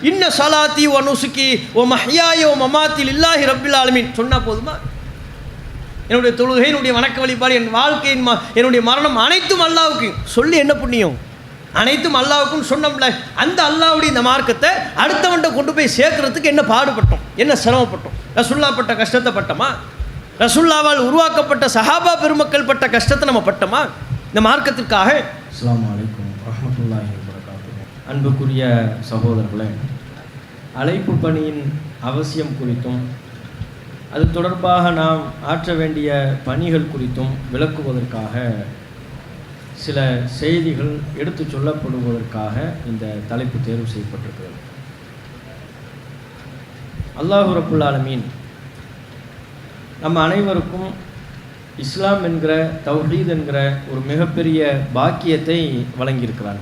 இன்ன ஸலாத்தி வ நுசுகி வ மஹ்யாய வ மமாத்தி லில்லாஹி ரப்பில் ஆலமீன் சொன்னால் போதுமா? என்னுடைய தொழுகை, என்னுடைய வணக்க வழிபாடு, என் வாழ்க்கையின் என்னுடைய மரணம் அனைத்தும் அல்லாஹ்வுக்கு சொல்லி என்ன புண்ணியம்? அனைத்தும் அல்லாஹ்வுக்குன்னு சொன்னோம்ல. அந்த அல்லாஹ்வுடைய இந்த மார்க்கத்தை அடுத்தவன்கிட்ட கொண்டு போய் சேர்க்கறதுக்கு என்ன பாடுபட்டோம், என்ன சிரமப்பட்டோம்? ரசூல்லா பட்ட கஷ்டத்தை பட்டோமா? ரசூல்லாவால் உருவாக்கப்பட்ட சஹாபா பெருமக்கள் பட்ட கஷ்டத்தை நம்ம பட்டோமா இந்த மார்க்கத்திற்காக? அஸ்ஸலாமு அலைக்கும் வரஹ்மத்துல்லாஹி வபரகாத்துஹு. அன்புக்குரிய சகோதரர்களே, அழைப்பு பணியின் அவசியம் குறித்தும் அது தொடர்பாக நாம் ஆற்ற வேண்டிய பணிகள் குறித்தும் விளக்குவதற்காக சில செய்திகள் எடுத்து சொல்லப்படுவதற்காக இந்த தலைப்பு தேர்வு செய்யப்பட்டிருக்கிறது. அல்லாஹ் ரப்புல் ஆலமீன் நம்ம அனைவருக்கும் இஸ்லாம் என்கிற தௌஹீத் என்கிற ஒரு மிகப்பெரிய பாக்கியத்தை வழங்கியிருக்கிறார்.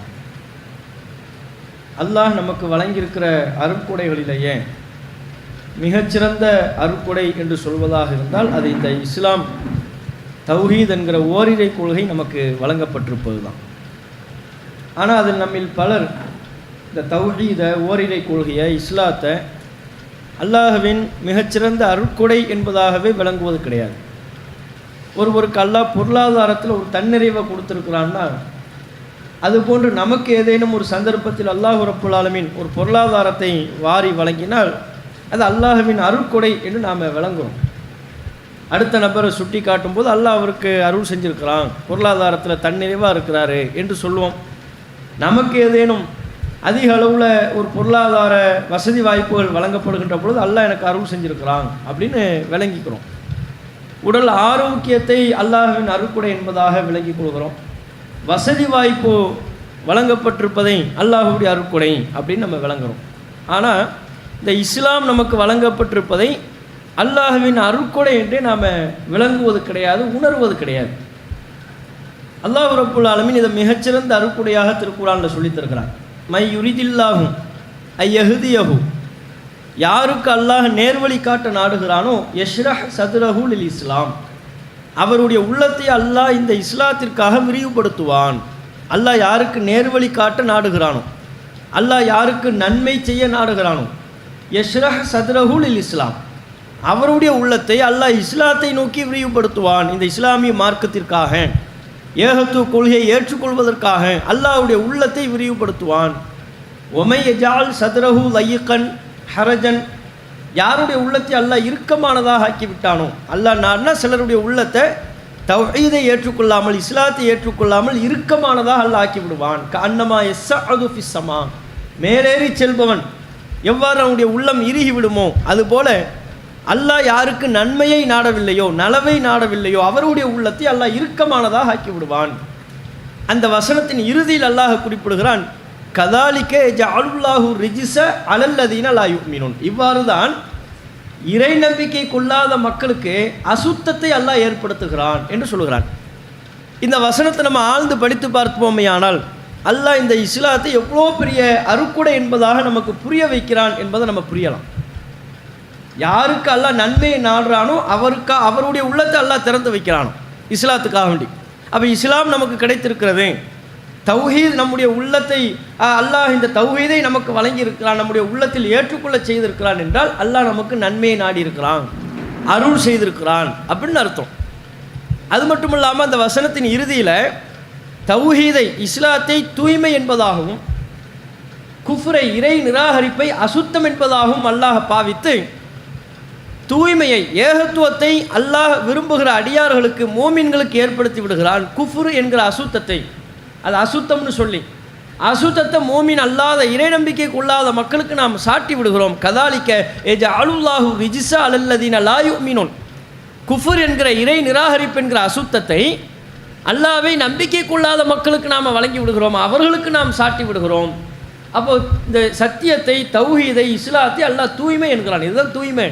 அல்லாஹ் நமக்கு வழங்கியிருக்கிற அருட்கொடைகளிலேயே மிகச்சிறந்த அருட்கொடை என்று சொல்வதாக இருந்தால் அது இந்த இஸ்லாம் தௌஹீத் என்கிற ஓரிரை கொள்கை நமக்கு வழங்கப்பட்டிருப்பது தான். ஆனால் அதில் நம்மில் பலர் இந்த தௌஹீத ஓரிரை கொள்கையை, இஸ்லாத்தை அல்லாஹ்வின் மிகச்சிறந்த அருட்கொடை என்பதாகவே விளங்குவது கிடையாது. ஒருவருக்கு அல்லாஹ் பொருளாதாரத்தில் ஒரு தன்னிறைவை கொடுத்துருக்கிறான்னா, அதுபோன்று நமக்கு ஏதேனும் ஒரு சந்தர்ப்பத்தில் அல்லாஹ் ரப்புல் ஆலமீன் ஒரு பொருளாதாரத்தை வாரி வழங்கினால் அது அல்லாஹ்வின் அருட்கொடை என்று நாம் விளங்குறோம். அடுத்த நபரை சுட்டி காட்டும்போது அல்லாஹ் அவருக்கு அருள் செஞ்சுருக்கிறான், பொருளாதாரத்தில் தன்னிறைவாக இருக்கிறாரு என்று சொல்லுவோம். நமக்கு ஏதேனும் அதிக அளவில் ஒரு பொருளாதார வசதி வாய்ப்புகள் வழங்கப்படுகின்ற பொழுது அல்லாஹ் எனக்கு அருள் செஞ்சுருக்கிறான் அப்படின்னு விளங்கிக்கிறோம். உடல் ஆரோக்கியத்தை அல்லாஹ்வின் அருட்கொடை என்பதாக விளங்கிக் கொள்கிறோம். வசதி வாய்ப்பு வழங்கப்பட்டிருப்பதை அல்லாஹ்வுடைய அருட்கொடை அப்படின்னு நம்ம விளங்குறோம். ஆனால் இந்த இஸ்லாம் நமக்கு வழங்கப்பட்டிருப்பதை அல்லாஹ்வின் அருட்கொடை என்றே நாம் விளங்குவது கிடையாது, உணர்வது கிடையாது. அல்லாஹ் ரப்புல் ஆலமீன் இதை மிகச்சிறந்த அருட்கொடையாக திருக்குர்ஆனில் சொல்லித் தருகிறான். மை யுரிதில்லாஹும் ஐயஹ்தியஹு, யாருக்கு அல்லாஹ் நேர்வழி காட்ட நாடுகிறானோ யஷ்ரஹ் சதுரஹு லில் இஸ்லாம், அவருடைய உள்ளத்தை அல்லாஹ் இந்த இஸ்லாத்திற்காக விரிவுபடுத்துவான். அல்லாஹ் யாருக்கு நேர்வழி காட்ட நாடுகிறானோ, அல்லாஹ் யாருக்கு நன்மை செய்ய நாடுகிறானோ யஷ்ரஹ் சதுரஹு லில் இஸ்லாம், அவருடைய உள்ளத்தை அல்லாஹ் இஸ்லாத்தை நோக்கி விரிவுபடுத்துவான். இந்த இஸ்லாமிய மார்க்கத்திற்காக, ஏகத்துவ கொள்கையை ஏற்றுக்கொள்வதற்காக அல்லாஹ்வுடைய உள்ளத்தை விரிவுபடுத்துவான். ஒமை யஜால் சதுரஹு லையக்கன் ஹரஜன், யாருடைய உள்ளத்தை அல்லாஹ் இறுக்கமானதாக ஆக்கிவிட்டானோ, அல்லாஹ் நான்னா சிலருடைய உள்ளத்தை தௌஹீதை ஏற்றுக்கொள்ளாமல், இஸ்லாத்தை ஏற்றுக்கொள்ளாமல் இறுக்கமானதாக அல்லாஹ் ஆக்கி விடுவான். கஅன்னமா யஸ்ஸஅது ஃபிஸ் ஸமா, மேலேறி செல்பவன் எவ்வாறு அவனுடைய உள்ளம் இறுகி விடுமோ அதுபோல அல்லாஹ் யாருக்கு நன்மையை நாடவில்லையோ, நலவை நாடவில்லையோ, அவருடைய உள்ளத்தை அல்லாஹ் இறுக்கமானதாக ஆக்கி விடுவான். அந்த வசனத்தின் இறுதியில் அல்லாஹ் குறிப்பிடுகிறான், கதாலிக்க ஜஅலுல்லாஹு ரிஜ்ஸ அலல்லதீன லா யுமினூன், இவ்வாறு தான் இறை நம்பிக்கை கொள்ளாத மக்களுக்கு அசுத்தத்தை அல்லாஹ் ஏற்படுத்துகிறான் என்று சொல்கிறான். இந்த வசனத்தை நம்ம ஆழ்ந்து படித்து பார்ப்போமேயானால் அல்லாஹ் இந்த இஸ்லாத்தை எவ்வளோ பெரிய அருட்கொடை என்பதாக நமக்கு புரிய வைக்கிறான் என்பதை நம்ம புரியலாம். யாருக்கு அல்லாஹ் நன்மையை நாடுறானோ அவருடைய உள்ளத்தை அல்லாஹ் திறந்து வைக்கிறானோ இஸ்லாத்துக்காக வேண்டி. அப்போ இஸ்லாம் நமக்கு கிடைத்திருக்கிறது, தௌஹீத் நம்முடைய உள்ளத்தை அல்லாஹ் இந்த தௌஹீதை நமக்கு வழங்கி இருக்கிறான், நம்முடைய உள்ளத்தில் ஏற்றுக்கொள்ள செய்திருக்கிறான் என்றால் அல்லாஹ் நமக்கு நன்மையை நாடி இருக்கிறான், அருள் செய்திருக்கிறான் அப்படின்னு அர்த்தம். அது மட்டும் இல்லாமல் அந்த வசனத்தின் இறுதியில் தௌஹீதை, இஸ்லாத்தை தூய்மை என்பதாகவும், குஃப்ரை இறை நிராகரிப்பை அசுத்தம் என்பதாகவும் அல்லாஹ் பாவித்து தூய்மையை, ஏகத்துவத்தை அல்லாஹ் விரும்புகிற அடியார்களுக்கு, மோமின்களுக்கு ஏற்படுத்தி விடுகிறான். குஃப்ர் என்கிற அசுத்தத்தை, அது அசுத்தம்னு சொல்லி அசுத்தத்தை மோமின் அல்லாத, இறை நம்பிக்கை கொள்ளாத மக்களுக்கு நாம் சாட்டி விடுகிறோம். கதாலிக்க ஜஅலுல்லாஹு ரிஜ்ஸ அலல்லதீன லா யுமினூன், குஃப்ர் என்கிற இறை நிராகரிப்பு என்கிற அசுத்தத்தை அல்லாஹ்வை நம்பிக்கை கொள்ளாத மக்களுக்கு நாம் வழங்கி விடுகிறோம், அவர்களுக்கு நாம் சாட்டி விடுகிறோம். அப்போ இந்த சத்தியத்தை, தௌஹீதை, இஸ்லாத்தை அல்லாஹ் தூய்மை என்கிறான். இதுதான் தூய்மை.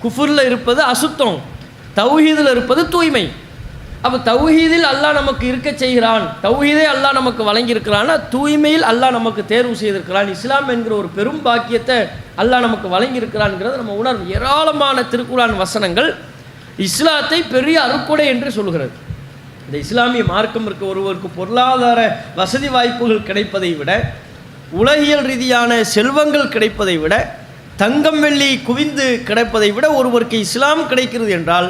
குஃபுரில் இருப்பது அசுத்தம், தௌஹீதில் இருப்பது தூய்மை. அப்போ தௌஹீதில் அல்லாஹ் நமக்கு இருக்க செய்கிறான், தௌஹீதை அல்லாஹ் நமக்கு வழங்கியிருக்கிறான்னா தூய்மையில் அல்லாஹ் நமக்கு தேர்வு செய்திருக்கிறான். இஸ்லாம் என்கிற ஒரு பெரும் பாக்கியத்தை அல்லாஹ் நமக்கு வழங்கியிருக்கிறான்ங்கிறத நம்ம உணர்வு. ஏராளமான திருக்குர்ஆன் வசனங்கள் இஸ்லாத்தை பெரிய அருட்கொடை என்று சொல்கிறது. இந்த இஸ்லாமிய மார்க்கம் இருக்க ஒருவருக்கு பொருளாதார வசதி வாய்ப்புகள் கிடைப்பதை விட, உலகியல் ரீதியான செல்வங்கள் கிடைப்பதை விட, தங்கம் வெள்ளி குவிந்து கிடைப்பதை விட ஒருவருக்கு இஸ்லாம் கிடைக்கிறது என்றால்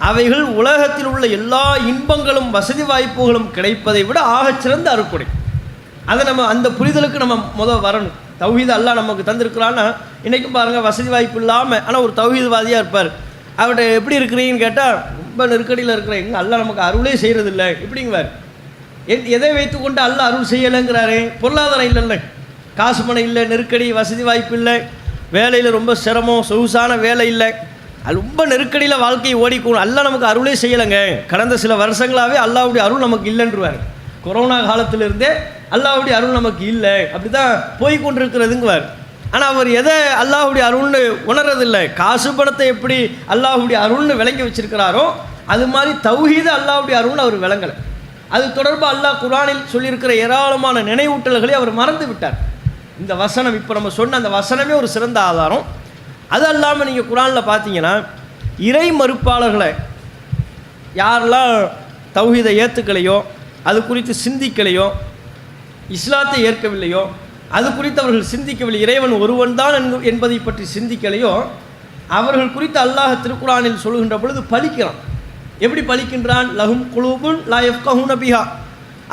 அவைகள் உலகத்தில் உள்ள எல்லா இன்பங்களும் வசதி வாய்ப்புகளும் கிடைப்பதை விட ஆகச்சிறந்த அருட்கொடை. அதை நம்ம அந்த புரிதலுக்கு நம்ம வரணும். தௌஹீது அல்லாஹ் நமக்கு தந்திருக்கிறான்னா, இன்றைக்கும் பாருங்கள், வசதி வாய்ப்பு இல்லாமல் ஆனால் ஒரு தௌஹீதுவாதியாக இருப்பார். அவர்கிட்ட எப்படி இருக்கிறீங்கன்னு கேட்டால், ரொம்ப நெருக்கடியில் இருக்கிறேன், அல்லாஹ் நமக்கு அருளே செய்கிறதில்லை இப்படிங்குவார். எதை வைத்து கொண்டு அல்லாஹ் அருள் செய்யலைங்கிறாரு? பொருளாதாரம் இல்லைல்ல, காசு பணம் இல்லை, நெருக்கடி, வசதி வாய்ப்பு இல்லை, வேலையில் ரொம்ப சிரமம், சொகுசான வேலை இல்லை, அது ரொம்ப நெருக்கடியில் வாழ்க்கையை ஓடிக்கணும், அல்லாஹ் நமக்கு அருளே செய்யலைங்க. கடந்த சில வருஷங்களாகவே அல்லாஹ்வுடைய அருள் நமக்கு இல்லைன்றுவார். கொரோனா காலத்திலிருந்தே அல்லாஹ்வுடைய அருள் நமக்கு இல்லை, அப்படி தான் போய்கொண்டிருக்கிறதுங்குவார். ஆனால் அவர் எதை அல்லாஹ்வுடைய அருள்னு உணர்றதில்லை. காசு பணத்தை எப்படி அல்லாஹ்வுடைய அருள்னு விளங்கி வச்சிருக்கிறாரோ அது மாதிரி தௌஹீது அல்லாஹ்வுடைய அருள்னு அவர் விளங்கலை. அது தொடர்பாக அல்லாஹ் குர்ஆனில் சொல்லியிருக்கிற ஏராளமான நினைவூட்டல்களை அவர் மறந்து விட்டார். இந்த வசனம், இப்போ நம்ம சொன்ன அந்த வசனமே ஒரு சிறந்த ஆதாரம். அது அல்லாமல் நீங்கள் குர்ஆனில் பார்த்தீங்கன்னா, இறை மறுப்பாளர்களை யாரெல்லாம் தௌஹீதை ஏற்றுக்கலையோ, அது குறித்து சிந்திக்கலையோ, இஸ்லாத்தை ஏற்கவில்லையோ, அது குறித்து அவர்கள் சிந்திக்கவில்லை, இறைவன் ஒருவன் தான் என்பதை பற்றி சிந்திக்கலையோ, அவர்கள் குறித்து அல்லாஹ் திருக்குர்ஆனில் சொல்கின்ற பொழுது பலிக்கிறான். எப்படி பலிக்கின்றான்? லஹும் குலூபுன் லா யஃப்கஹூன பிஹா,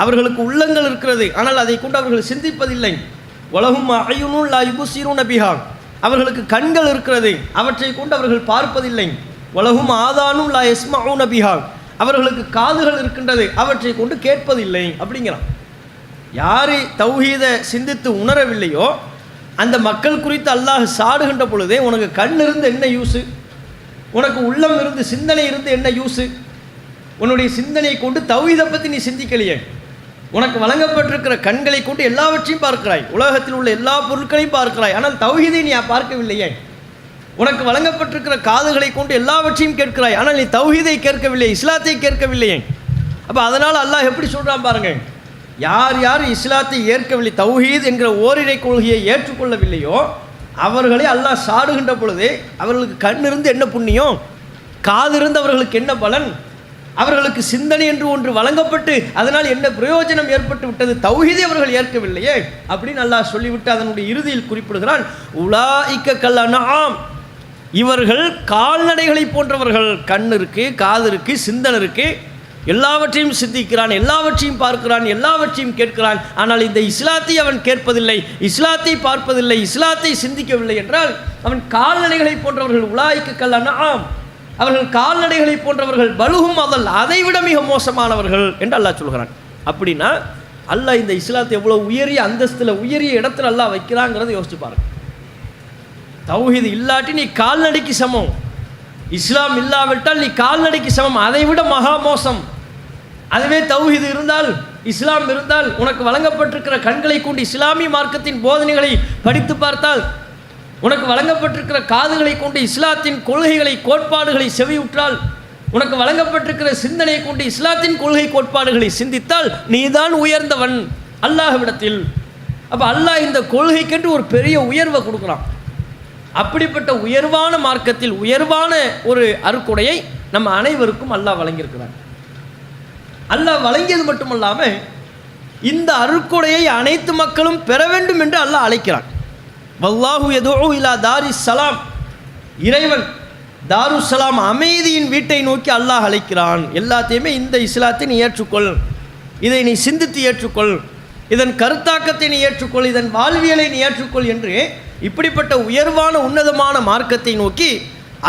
அவர்களுக்கு உள்ளங்கள் இருக்கிறது, ஆனால் அதை கொண்டு அவர்கள் சிந்திப்பதில்லை. வலஹும் அயுனுன் லா யுப்ஸிரூன பிஹா, அவர்களுக்கு கண்கள் இருக்கிறது, அவற்றை கொண்டு அவர்கள் பார்ப்பதில்லை. வலஹும் ஆதானும் லா யஸ்மஊன பிஹா, அவர்களுக்கு காதுகள் இருக்கின்றது, அவற்றை கொண்டு கேட்பதில்லை அப்படிங்கிறான். யார் தௌஹீதை சிந்தித்து உணரவில்லையோ அந்த மக்கள் குறித்து அல்லாஹ் சாடுகின்ற பொழுதே, உனக்கு கண் இருந்து என்ன யூஸு, உனக்கு உள்ளம் இருந்து சிந்தனை இருந்து என்ன யூஸு, உன்னுடைய சிந்தனையை கொண்டு தௌஹீதை பற்றி நீ சிந்திக்கலையே, உனக்கு வழங்கப்பட்டிருக்கிற கண்களை கொண்டு எல்லாவற்றையும் பார்க்கிறாய், உலகத்தில் உள்ள எல்லா பொருட்களையும் பார்க்கிறாய், ஆனால் தௌஹீதை நீ பார்க்கவில்லையே, உனக்கு வழங்கப்பட்டிருக்கிற காதுகளை கொண்டு எல்லாவற்றையும் கேட்கிறாய், ஆனால் நீ தௌஹீதை கேட்கவில்லை, இஸ்லாத்தை கேட்கவில்லையே. அப்போ அதனால் அல்லாஹ் எப்படி சொல்கிறான் பாருங்கள், யார் யார் இஸ்லாத்தை ஏற்கவில்லை, தௌஹீத் என்கிற ஓரிரை கொள்கையை ஏற்றுக்கொள்ளவில்லையோ அவர்களை அல்லாஹ் சாடுகின்ற பொழுதே, அவர்களுக்கு கண் இருந்து என்ன புண்ணியம், காது இருந்து அவர்களுக்கு என்ன பலன், அவர்களுக்கு சிந்தனை என்று ஒன்று வழங்கப்பட்டு அதனால் என்ன பிரயோஜனம் ஏற்பட்டு விட்டது, தௌஹீதை அவர்கள் ஏற்கவில்லையே அப்படின்னு அல்லாஹ் சொல்லிவிட்டு அதனுடைய இறுதியில் குறிப்பிடுகிறான், உலாஇக்க கல் அன்ஆம், இவர்கள் கால்நடைகளை போன்றவர்கள். கண் இருக்கு, காது இருக்கு, சிந்தனை இருக்கு, எல்லாவற்றையும் சிந்திக்கிறான், எல்லாவற்றையும் பார்க்கிறான், எல்லாவற்றையும் கேட்கிறான், ஆனால் இந்த இஸ்லாத்தை அவன் கேட்பதில்லை, இஸ்லாத்தை பார்ப்பதில்லை, இஸ்லாத்தை சிந்திக்கவில்லை என்றால் அவன் கால்நடைகளை போன்றவர்கள். உலாஇக்க கல் அன்ஆம், அவர்கள் கால்நடைகளை போன்றவர்கள். பலுகும் அதல், அதைவிட மிக மோசமானவர்கள் என்று அல்லாஹ் சொல்கிறான். அப்படின்னா அல்லாஹ் இந்த இஸ்லாத்தை எவ்வளோ உயரிய அந்தஸ்தில், உயரிய இடத்துல அல்லாஹ் வைக்கிறாங்கிறத யோசிச்சு பாருங்க. தௌஹீது இல்லாட்டி நீ கால்நடைக்கு சமம், இஸ்லாம் இல்லாவிட்டால் நீ கால்நடைக்கு சமம், அதை விட மகா மோசம். அதுவே தௌஹீது இருந்தால், இஸ்லாம் இருந்தால், உனக்கு வழங்கப்பட்டிருக்கிற கண்களை கொண்டு இஸ்லாமிய மார்க்கத்தின் போதனைகளை படித்து பார்த்தால், உனக்கு வழங்கப்பட்டிருக்கிற காதுகளை கொண்டு இஸ்லாத்தின் கொள்கைகளை, கோட்பாடுகளை செவியுற்றால், உனக்கு வழங்கப்பட்டிருக்கிற சிந்தனையை கொண்டு இஸ்லாத்தின் கொள்கை கோட்பாடுகளை சிந்தித்தால் நீதான் உயர்ந்தவன் அல்லாஹ்விடத்தில். அப்போ அல்லாஹ் இந்த கொள்கைக்கென்று ஒரு பெரிய உயர்வை கொடுக்குறான். அப்படிப்பட்ட உயர்வான மார்க்கத்தில் உயர்வான ஒரு அருட்கொடையை நம்ம அனைவருக்கும் அல்லாஹ் வழங்கியிருக்கிறான். அல்லாஹ் வழங்கியது மட்டுமல்லாமல் இந்த அருட்கொடையை அனைத்து மக்களும் பெற வேண்டும் என்று அல்லாஹ் அழைக்கிறான். வல்லாஹு யதுஉ இலா தாரிஸ் ஸலாம், இறைவன் தாருஸ் ஸலாம் அமைதியின் வீட்டை நோக்கி அல்லாஹ் அழைக்கிறான். எல்லாத்தையுமே இந்த இஸ்லாத்தை நீ ஏற்றுக்கொள், இதை நீ சிந்தித்து ஏற்றுக்கொள், இதன் கருத்தாக்கத்தை நீ ஏற்றுக்கொள், இதன் வாழ்வியலை நீ ஏற்றுக்கொள் என்று இப்படிப்பட்ட உயர்வான உன்னதமான மார்க்கத்தை நோக்கி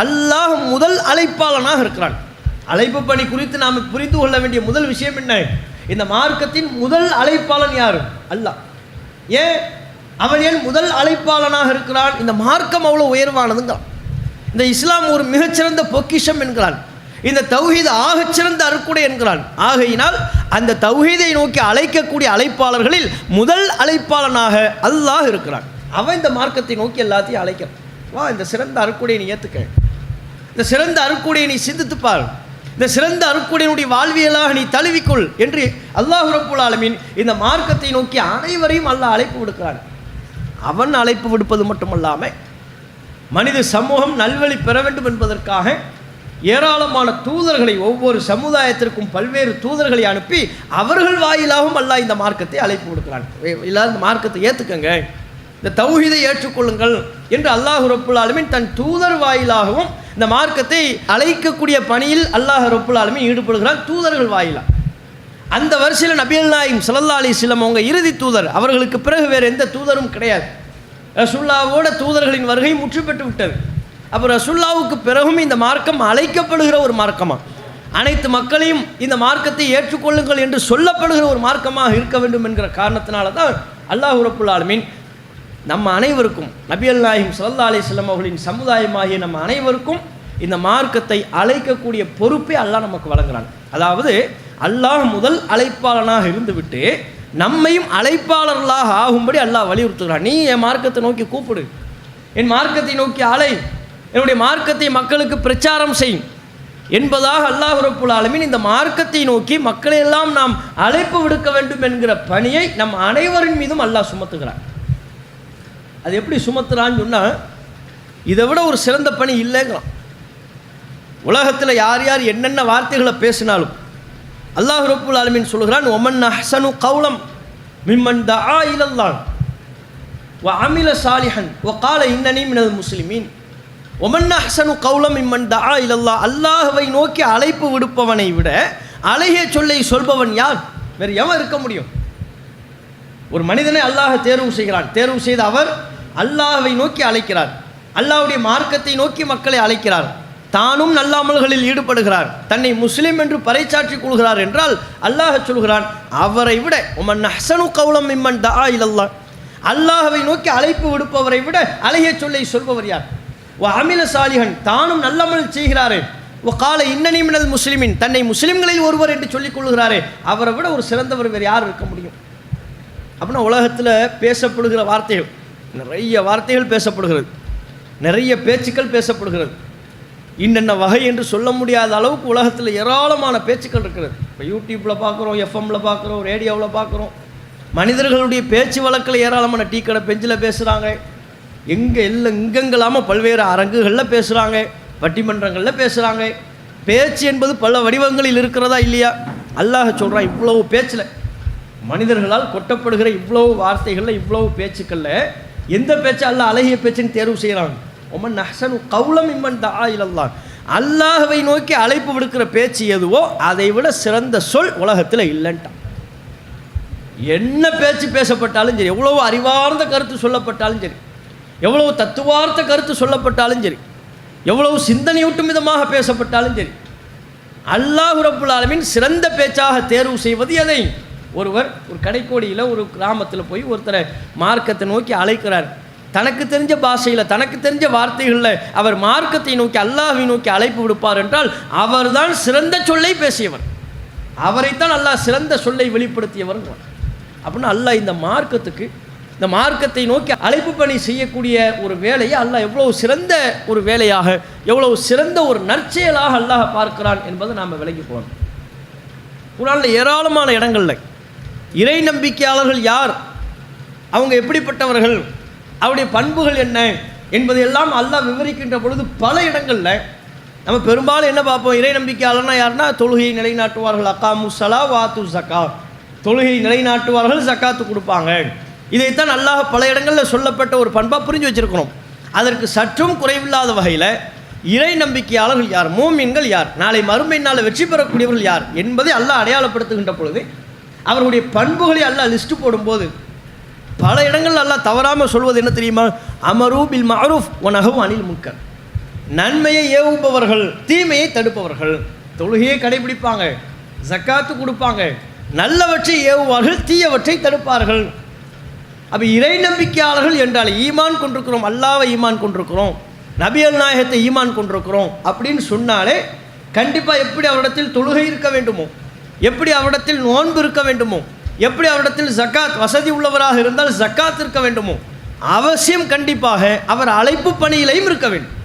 அல்லாஹ் முதல் அழைப்பாளனாக இருக்கிறான். அழைப்பு பணி குறித்து நாம் புரிந்து கொள்ள வேண்டிய முதல் விஷயம் என்ன? இந்த மார்க்கத்தின் முதல் அழைப்பாளன் யார்? அல்லாஹ். அவன் ஏன் முதல் அழைப்பாளனாக இருக்கிறான்? இந்த மார்க்கம் அவ்வளோ உயர்வானதுங்கிறான். இந்த இஸ்லாம் ஒரு மிகச்சிறந்த பொக்கிஷம் என்கிறான். இந்த தௌஹீத் ஆகச்சிறந்த அருட்கொடை என்கிறான். ஆகையினால் அந்த தௌஹீதை நோக்கி அழைக்கக்கூடிய அழைப்பாளர்களில் முதல் அழைப்பாளனாக அல்லாஹ் இருக்கிறான். அவன் இந்த மார்க்கத்தை நோக்கி எல்லாத்தையும் அழைக்கிறான். வா, இந்த சிறந்த அருட்கொடையை நீ ஏற்றுக்க, இந்த சிறந்த அருட்கொடையை நீ சிந்தித்துப்பார், இந்த சிறந்த அருட்கொடையினுடைய வாழ்வியலாக நீ தழுவிக்கொள் என்று அல்லாஹ் ரப்புல் ஆலமீன் இந்த மார்க்கத்தை நோக்கி அனைவரையும் அல்லாஹ் அழைப்பு விடுக்கிறான். அவன் அழைப்பு விடுப்பது மட்டுமல்லாமல் மனித சமூகம் நல்வழி பெற வேண்டும் என்பதற்காக ஏராளமான தூதர்களை, ஒவ்வொரு சமுதாயத்திற்கும் பல்வேறு தூதர்களை அனுப்பி அவர்கள் வாயிலாகவும் அல்லாஹ் இந்த மார்க்கத்தை அழைப்பு கொடுக்கிறான். எல்லாரும் இந்த மார்க்கத்தை ஏற்றுக்கங்க, இந்த தௌஹீதை ஏற்றுக்கொள்ளுங்கள் என்று அல்லாஹ் ரப்புல் ஆலமீன் தன் தூதர் வாயிலாகவும் இந்த மார்க்கத்தை அழைக்கக்கூடிய பணியில் அல்லாஹ் ரப்புல் ஆலமீன் ஈடுபடுகிறான் தூதர்கள் வாயிலாக. அந்த வரிசையில் நபிகள் நாயகம் ஸல்லல்லாஹு அலைஹி வஸல்லம் அவங்க இறுதி தூதர். அவர்களுக்கு பிறகு வேறு எந்த தூதரும் கிடையாது. ரசூலுல்லாஹ்வோட தூதர்களின் வருகை முற்று பெற்று விட்டது. அப்போ ரசூலுல்லாஹ்வுக்கு பிறகும் இந்த மார்க்கம் அழைக்கப்படுகிற ஒரு மார்க்கமாக, அனைத்து மக்களையும் இந்த மார்க்கத்தை ஏற்றுக்கொள்ளுங்கள் என்று சொல்லப்படுகிற ஒரு மார்க்கமாக இருக்க வேண்டும் என்கிற காரணத்தினால தான் அல்லாஹ் ரப்புல் ஆலமீன் நம்ம அனைவருக்கும், நபிகள் நாயகம் ஸல்லல்லாஹு அலைஹி வஸல்லம் அவர்களின் சமுதாயமாகிய நம்ம அனைவருக்கும் இந்த மார்க்கத்தை அழைக்கக்கூடிய பொறுப்பை அல்லாஹ் நமக்கு வழங்குறான். அதாவது அல்லாஹ் முதல் அழைப்பாளனாக இருந்துவிட்டு நம்மையும் அழைப்பாளர்களாக ஆகும்படி அல்லாஹ் வலியுறுத்துகிறான். நீ என் மார்க்கத்தை நோக்கி கூப்பிடு, என் மார்க்கத்தை நோக்கி அலை, என்னுடைய மார்க்கத்தை மக்களுக்கு பிரச்சாரம் செய் என்பதாக அல்லாஹ் ரப்புல் ஆலமீன் இந்த மார்க்கத்தை நோக்கி மக்களையெல்லாம் நாம் அழைப்பு விடுக்க வேண்டும் என்கிற பணியை நம் அனைவரின் மீதும் அல்லாஹ் சுமத்துகிறான். அது எப்படி சுமத்துறான்னு சொன்னால், இதை விட ஒரு சிறந்த பணி இல்லைங்கிறான். உலகத்தில் யார் யார் என்னென்ன வார்த்தைகளை பேசினாலும் அல்லாஹ் ரப்புல் ஆலமீன் சொல்கிறான், ஒமன் அஹ்ஸனு கௌலம் மிம்மன் தஆ இலல்லாஹ் வ அமில சாலிஹன் வ கால இன்னனி மினல் முஸ்லிமீன். ஒமன் அஹ்ஸனு கௌலம் மிம்மன் தஆ இலல்லாஹ், அல்லாஹ்வை நோக்கி அழைப்பு விடுப்பவனை விட அழகிய சொல்லை சொல்பவன் யார்? வேறு எவன் இருக்க முடியும்? ஒரு மனிதனை அல்லாஹ் தேர்வு செய்கிறான். தேர்வு செய்த அவர் அல்லாஹ்வை நோக்கி அழைக்கிறார், அல்லாஹ்வுடைய மார்க்கத்தை நோக்கி மக்களை அழைக்கிறார், தானும் நல்ல அமல்களில் ஈடுபடுகிறார், தன்னை முஸ்லிம் என்று பறைசாற்றிக் கொள்கிறார் என்றால் அல்லாஹ் சொல்கிறான், அவரை விட உமன் அஹ்ஸனு கௌலம் மிம்மன் தஆ இலல்லாஹ், அல்லாஹ்வை நோக்கி அழைப்பு விடுப்பவரை விட அழகிய சொல்லை சொல்பவர் யார்? வ அமில சாலிஹன், தானும் நல்லமல் செய்கிறாரே, வ கால இன்னனி மினல் முஸ்லிமின், தன்னை முஸ்லிம்களில் ஒருவர் என்று சொல்லிக் கொள்கிறாரே, அவரை விட ஒரு சிறந்தவர் வேறு யார் இருக்க முடியும்? அப்படின்னா உலகத்தில் பேசப்படுகிற வார்த்தைகள், நிறைய வார்த்தைகள் பேசப்படுகிறது, நிறைய பேச்சுக்கள் பேசப்படுகிறது. இன்னென்ன வகை என்று சொல்ல முடியாத அளவுக்கு உலகத்தில் ஏராளமான பேச்சுக்கள் இருக்கிறது. இப்போ யூடியூப்பில் பார்க்குறோம், எஃப்எம்மில் பார்க்குறோம், ரேடியோவில் பார்க்குறோம். மனிதர்களுடைய பேச்சு வழக்கில் ஏராளமான டீ கடை பெஞ்சில் பேசுகிறாங்க, எங்கெங்கெல்லாமல் பல்வேறு அரங்குகளில் பேசுகிறாங்க, பட்டிமன்றங்களில் பேசுகிறாங்க. பேச்சு என்பது பல வடிவங்களில் இருக்கிறதா இல்லையா? அல்லாஹ் சொல்கிறான், இவ்வளவு பேச்சில், மனிதர்களால் கொட்டப்படுகிற இவ்வளவு வார்த்தைகளில், இவ்வளவு பேச்சுக்களில் எந்த பேச்சு அல்லாஹ் அழகிய பேச்சுன்னு தேர்வு செய்கிறாங்க? ஒமன் அஹ்ஸனு கௌலம் மிம்மன் தஆ இலல்லாஹ், அல்லாஹ்வை நோக்கி அழைப்பு விடுக்கிற பேச்சு எதுவோ அதை விட சிறந்த சொல் உலகத்தில் இல்லைன்ட்டான். என்ன பேச்சு பேசப்பட்டாலும் சரி, எவ்வளவு அறிவார்ந்த கருத்து சொல்லப்பட்டாலும் சரி, எவ்வளவு தத்துவார்த்த கருத்து சொல்லப்பட்டாலும் சரி, எவ்வளவு சிந்தனையூட்டும் விதமாக பேசப்பட்டாலும் சரி, அல்லாஹ் ரப்புல் ஆலமீன் சிறந்த பேச்சாக தேர்வு செய்வது எதை? ஒருவர் ஒரு கடைக்கோடியில் ஒரு கிராமத்தில் போய் ஒருத்தரை மார்க்கத்தை நோக்கி அழைக்கிறார். தனக்கு தெரிஞ்ச பாஷையில், தனக்கு தெரிஞ்ச வார்த்தைகளில் அவர் மார்க்கத்தை நோக்கி, அல்லாஹ்வை நோக்கி அழைப்பு விடுப்பார் என்றால் அவர்தான் சிறந்த சொல்லை பேசியவர், அவரைத்தான் அல்லாஹ் சிறந்த சொல்லை வெளிப்படுத்தியவர். அப்படின்னா அல்லாஹ் இந்த மார்க்கத்துக்கு, இந்த மார்க்கத்தை நோக்கி அழைப்பு பணி செய்யக்கூடிய ஒரு வேலையை அல்லாஹ் எவ்வளவு சிறந்த ஒரு வேலையாக, எவ்வளவு சிறந்த ஒரு நற்செயலாக அல்லாஹ் பார்க்கிறான் என்பதை நாம் விளங்கி போகணும். குர்ஆனில் ஏராளமான இடங்களில் இறை நம்பிக்கையாளர்கள் யார், அவங்க எப்படிப்பட்டவர்கள், அவருடைய பண்புகள் என்ன என்பதையெல்லாம் அல்லாஹ் விவரிக்கின்ற பொழுது பல இடங்களில் நம்ம பெரும்பாலும் என்ன பார்ப்போம்? இறை நம்பிக்கையாளர்னா யாருன்னா, தொழுகையை நிலைநாட்டுவார்கள், அகாமு ஸலா வாத்து ஸக்கா, தொழுகையை நிலைநாட்டுவார்கள், ஸக்காத்து கொடுப்பாங்க. இதைத்தான் அல்லாஹ் பல இடங்களில் சொல்லப்பட்ட ஒரு பண்பாக புரிஞ்சு வச்சிருக்கிறோம். அதற்கு சற்றும் குறைவில்லாத வகையில் இறை நம்பிக்கையாளர்கள் யார், மூமின்கள் யார், நாளை மறுமை நாள் வெற்றி பெறக்கூடியவர்கள் யார் என்பதை அல்லாஹ் அடையாளப்படுத்துகின்ற பொழுது அவர்களுடைய பண்புகளை அல்லாஹ் லிஸ்ட்டு போடும்போது பல இடங்கள் அல்லாஹ் தவறாமல் சொல்வது என்ன தெரியுமா? அமரு பில் மஅரூஃப் வ நஹவு அனில் முன்கர், நன்மையை ஏவுபவர்கள், தீமையை தடுப்பவர்கள். தொழுகையை கடைபிடிப்பாங்க, ஜக்காத்து கொடுப்பாங்க, நல்லவற்றை ஏவுவார்கள், தீயவற்றை தடுப்பார்கள். அப்போ இறை நம்பிக்கையாளர்கள் என்றால் ஈமான் கொண்டிருக்கிறோம், அல்லாஹ்வை ஈமான் கொண்டிருக்கிறோம், நபிகள் நாயகத்தை ஈமான் கொண்டிருக்கிறோம் அப்படின்னு சொன்னாலே கண்டிப்பாக எப்படி அவரிடத்தில் தொழுகை இருக்க வேண்டுமோ, எப்படி அவரிடத்தில் நோன்பு இருக்க வேண்டுமோ, எப்படி அவரிடத்தில் ஜக்காத், வசதி உள்ளவராக இருந்தால் ஜக்காத் இருக்க வேண்டுமோ, அவசியம் கண்டிப்பாக அவர் அழைப்பு பணியிலையும் இருக்க வேண்டும்.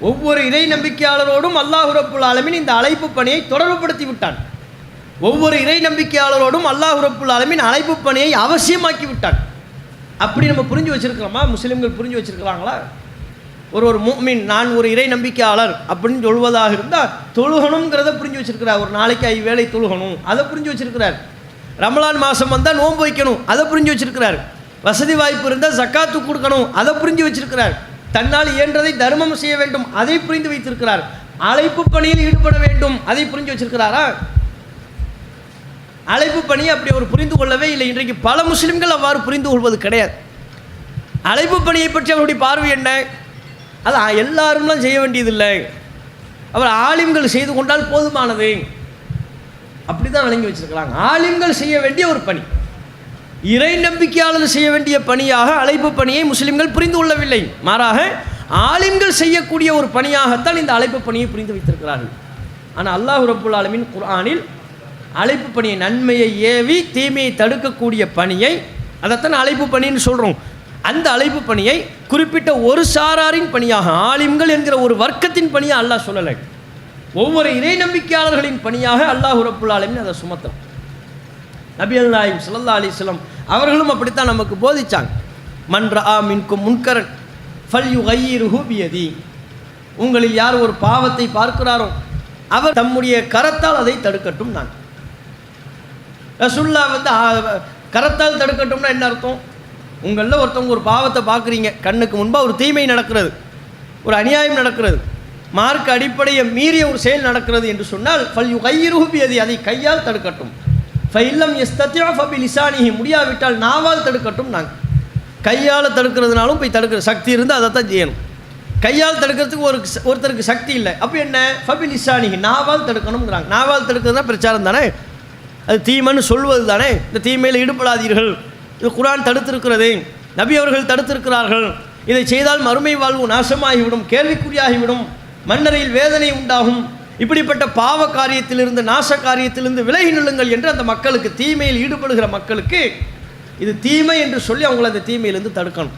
ஒவ்வொரு இறை நம்பிக்கையாளரோடும் அல்லாஹ் ரப்புல் ஆலமீன் இந்த அழைப்பு பணியை தொடர்புபடுத்தி விட்டான். ஒவ்வொரு இறை நம்பிக்கையாளரோடும் அல்லாஹ் ரப்புல் ஆலமீன் அழைப்பு பணியை அவசியமாக்கி விட்டான். அப்படி நம்ம புரிஞ்சு வச்சிருக்கிறோமா? முஸ்லிம்கள் புரிஞ்சு வச்சிருக்கிறாங்களா? ஒரு முஃமின், நான் ஒரு இறை நம்பிக்கையாளர் அப்படின்னு சொல்வதாக இருந்தால் தொழுகணுங்கிறத புரிஞ்சு வச்சிருக்கிறார். ஒரு நாளைக்கு 5 வேளை தொழுகணும், அதை புரிஞ்சு வச்சிருக்கிறார். ரமலான் மாதம் வந்தால் நோன்பு வைக்கணும், அதை புரிஞ்சு வச்சிருக்கிறார். வசதி வாய்ப்பு இருந்தால் ஜக்காத்து கொடுக்கணும், அதை புரிஞ்சு வச்சிருக்கிறார். தன்னால் இயன்றதை தர்மம் செய்ய வேண்டும், அதை புரிந்து வைத்திருக்கிறார். அழைப்பு பணியில் ஈடுபட வேண்டும், அதை புரிஞ்சு வச்சிருக்கிறாரா? அழைப்பு பணியை அப்படி அவர் புரிந்து கொள்ளவே இல்லை. இன்றைக்கு பல முஸ்லிம்கள் அவ்வாறு புரிந்து கொள்வது கிடையாது. அழைப்பு பணியை பற்றி அவருடைய பார்வை என்ன? அது எல்லாரும்லாம் செய்ய வேண்டியதில்லை, அவர் ஆலிம்கள் செய்து கொண்டால் போதுமானது, அப்படி தான் விளங்கி வச்சிருக்கிறாங்க. ஆலிம்கள் செய்ய வேண்டிய ஒரு பணி, இறை நம்பிக்கையாளர் செய்ய வேண்டிய பணியாக அழைப்பு பணியை முஸ்லிம்கள் புரிந்து கொள்ளவில்லை. மாறாக ஆலிம்கள் செய்யக்கூடிய ஒரு பணியாகத்தான் இந்த அழைப்பு பணியை புரிந்து வைத்திருக்கிறார்கள். ஆனால் அல்லாஹ் ரப்புல் ஆலமீன் குர்ஆனில் அழைப்பு பணியை, நன்மையை ஏவி தீமையை தடுக்கக்கூடிய பணியை, அதைத்தான் அழைப்பு பணின்னு சொல்கிறோம். அந்த அழைப்பு பணியை குறிப்பிட்ட ஒரு சாராரின் பணியாக, ஆலிம்கள் என்கிற ஒரு வர்க்கத்தின் பணியாக அல்லாஹ் சொல்லலை. ஒவ்வொரு இறை நம்பிக்கையாளர்களின் பணியாக அல்லாஹ் ரப்புல் ஆலமீன் அதை சுமத்தும். நபிகள் நாயகம் ஸல்லல்லாஹு அலைஹி வஸல்லம் அவர்களும் அப்படித்தான் நமக்கு போதிச்சாங்க. மன் ரஆ மின்கும் முன்கரன் ஃபல்யுகையிருஹு பியதி, உங்களில் யார் ஒரு பாவத்தை பார்க்கிறாரோ அவர் தம்முடைய கரத்தால் அதை தடுக்கட்டும். நான் ரசூலுல்லாஹ் கரத்தால் தடுக்கட்டும்னா என்ன அர்த்தம்? உங்களில் ஒருத்தவங்க ஒரு பாவத்தை பார்க்குறீங்க, கண்ணுக்கு முன்பாக ஒரு தீமை நடக்கிறது, ஒரு அநியாயம் நடக்கிறது, மார்க்க அடிப்படையை மீறிய ஒரு செயல் நடக்கிறது என்று சொன்னால் ஃபல்யுகையிருஹு பியதி, அதை கையால் தடுக்கட்டும். ஃபைல்லம் யஸ்தத்யா ஃபபிலிசானிஹி, முடியாவிட்டால் நாவால் தடுக்கட்டும். நாங்கள் கையால் தடுக்கிறதுனாலும் போய் தடுக்கிற சக்தி இருந்து அதை தான் செய்யணும். கையால் தடுக்கிறதுக்கு ஒருத்தருக்கு சக்தி இல்லை, அப்போ என்ன? ஃபபிலிசானிஹி, நாவால் தடுக்கணுங்கிறாங்க. நாவால் தடுக்கிறது தான் பிரச்சாரம் தானே, அது தீமைன்னு சொல்வது தானே. இந்த தீமையில் ஈடுபடாதீர்கள், இது குர்ஆன் தடுத்திருக்கிறது, நபி அவர்கள் தடுத்திருக்கிறார்கள், இதை செய்தால் மறுமை வாழ்வு நாசமாகிவிடும், கேள்விக்குறியாகிவிடும், மன்னரையில் வேதனை உண்டாகும், இப்படிப்பட்ட பாவ காரியத்திலிருந்து, நாச காரியத்திலிருந்து விலகி நில்லுங்கள் என்று அந்த மக்களுக்கு, தீமையில் ஈடுபடுகிற மக்களுக்கு இது தீமை என்று சொல்லி அவங்கள அந்த தீமையிலிருந்து தடுக்கணும்.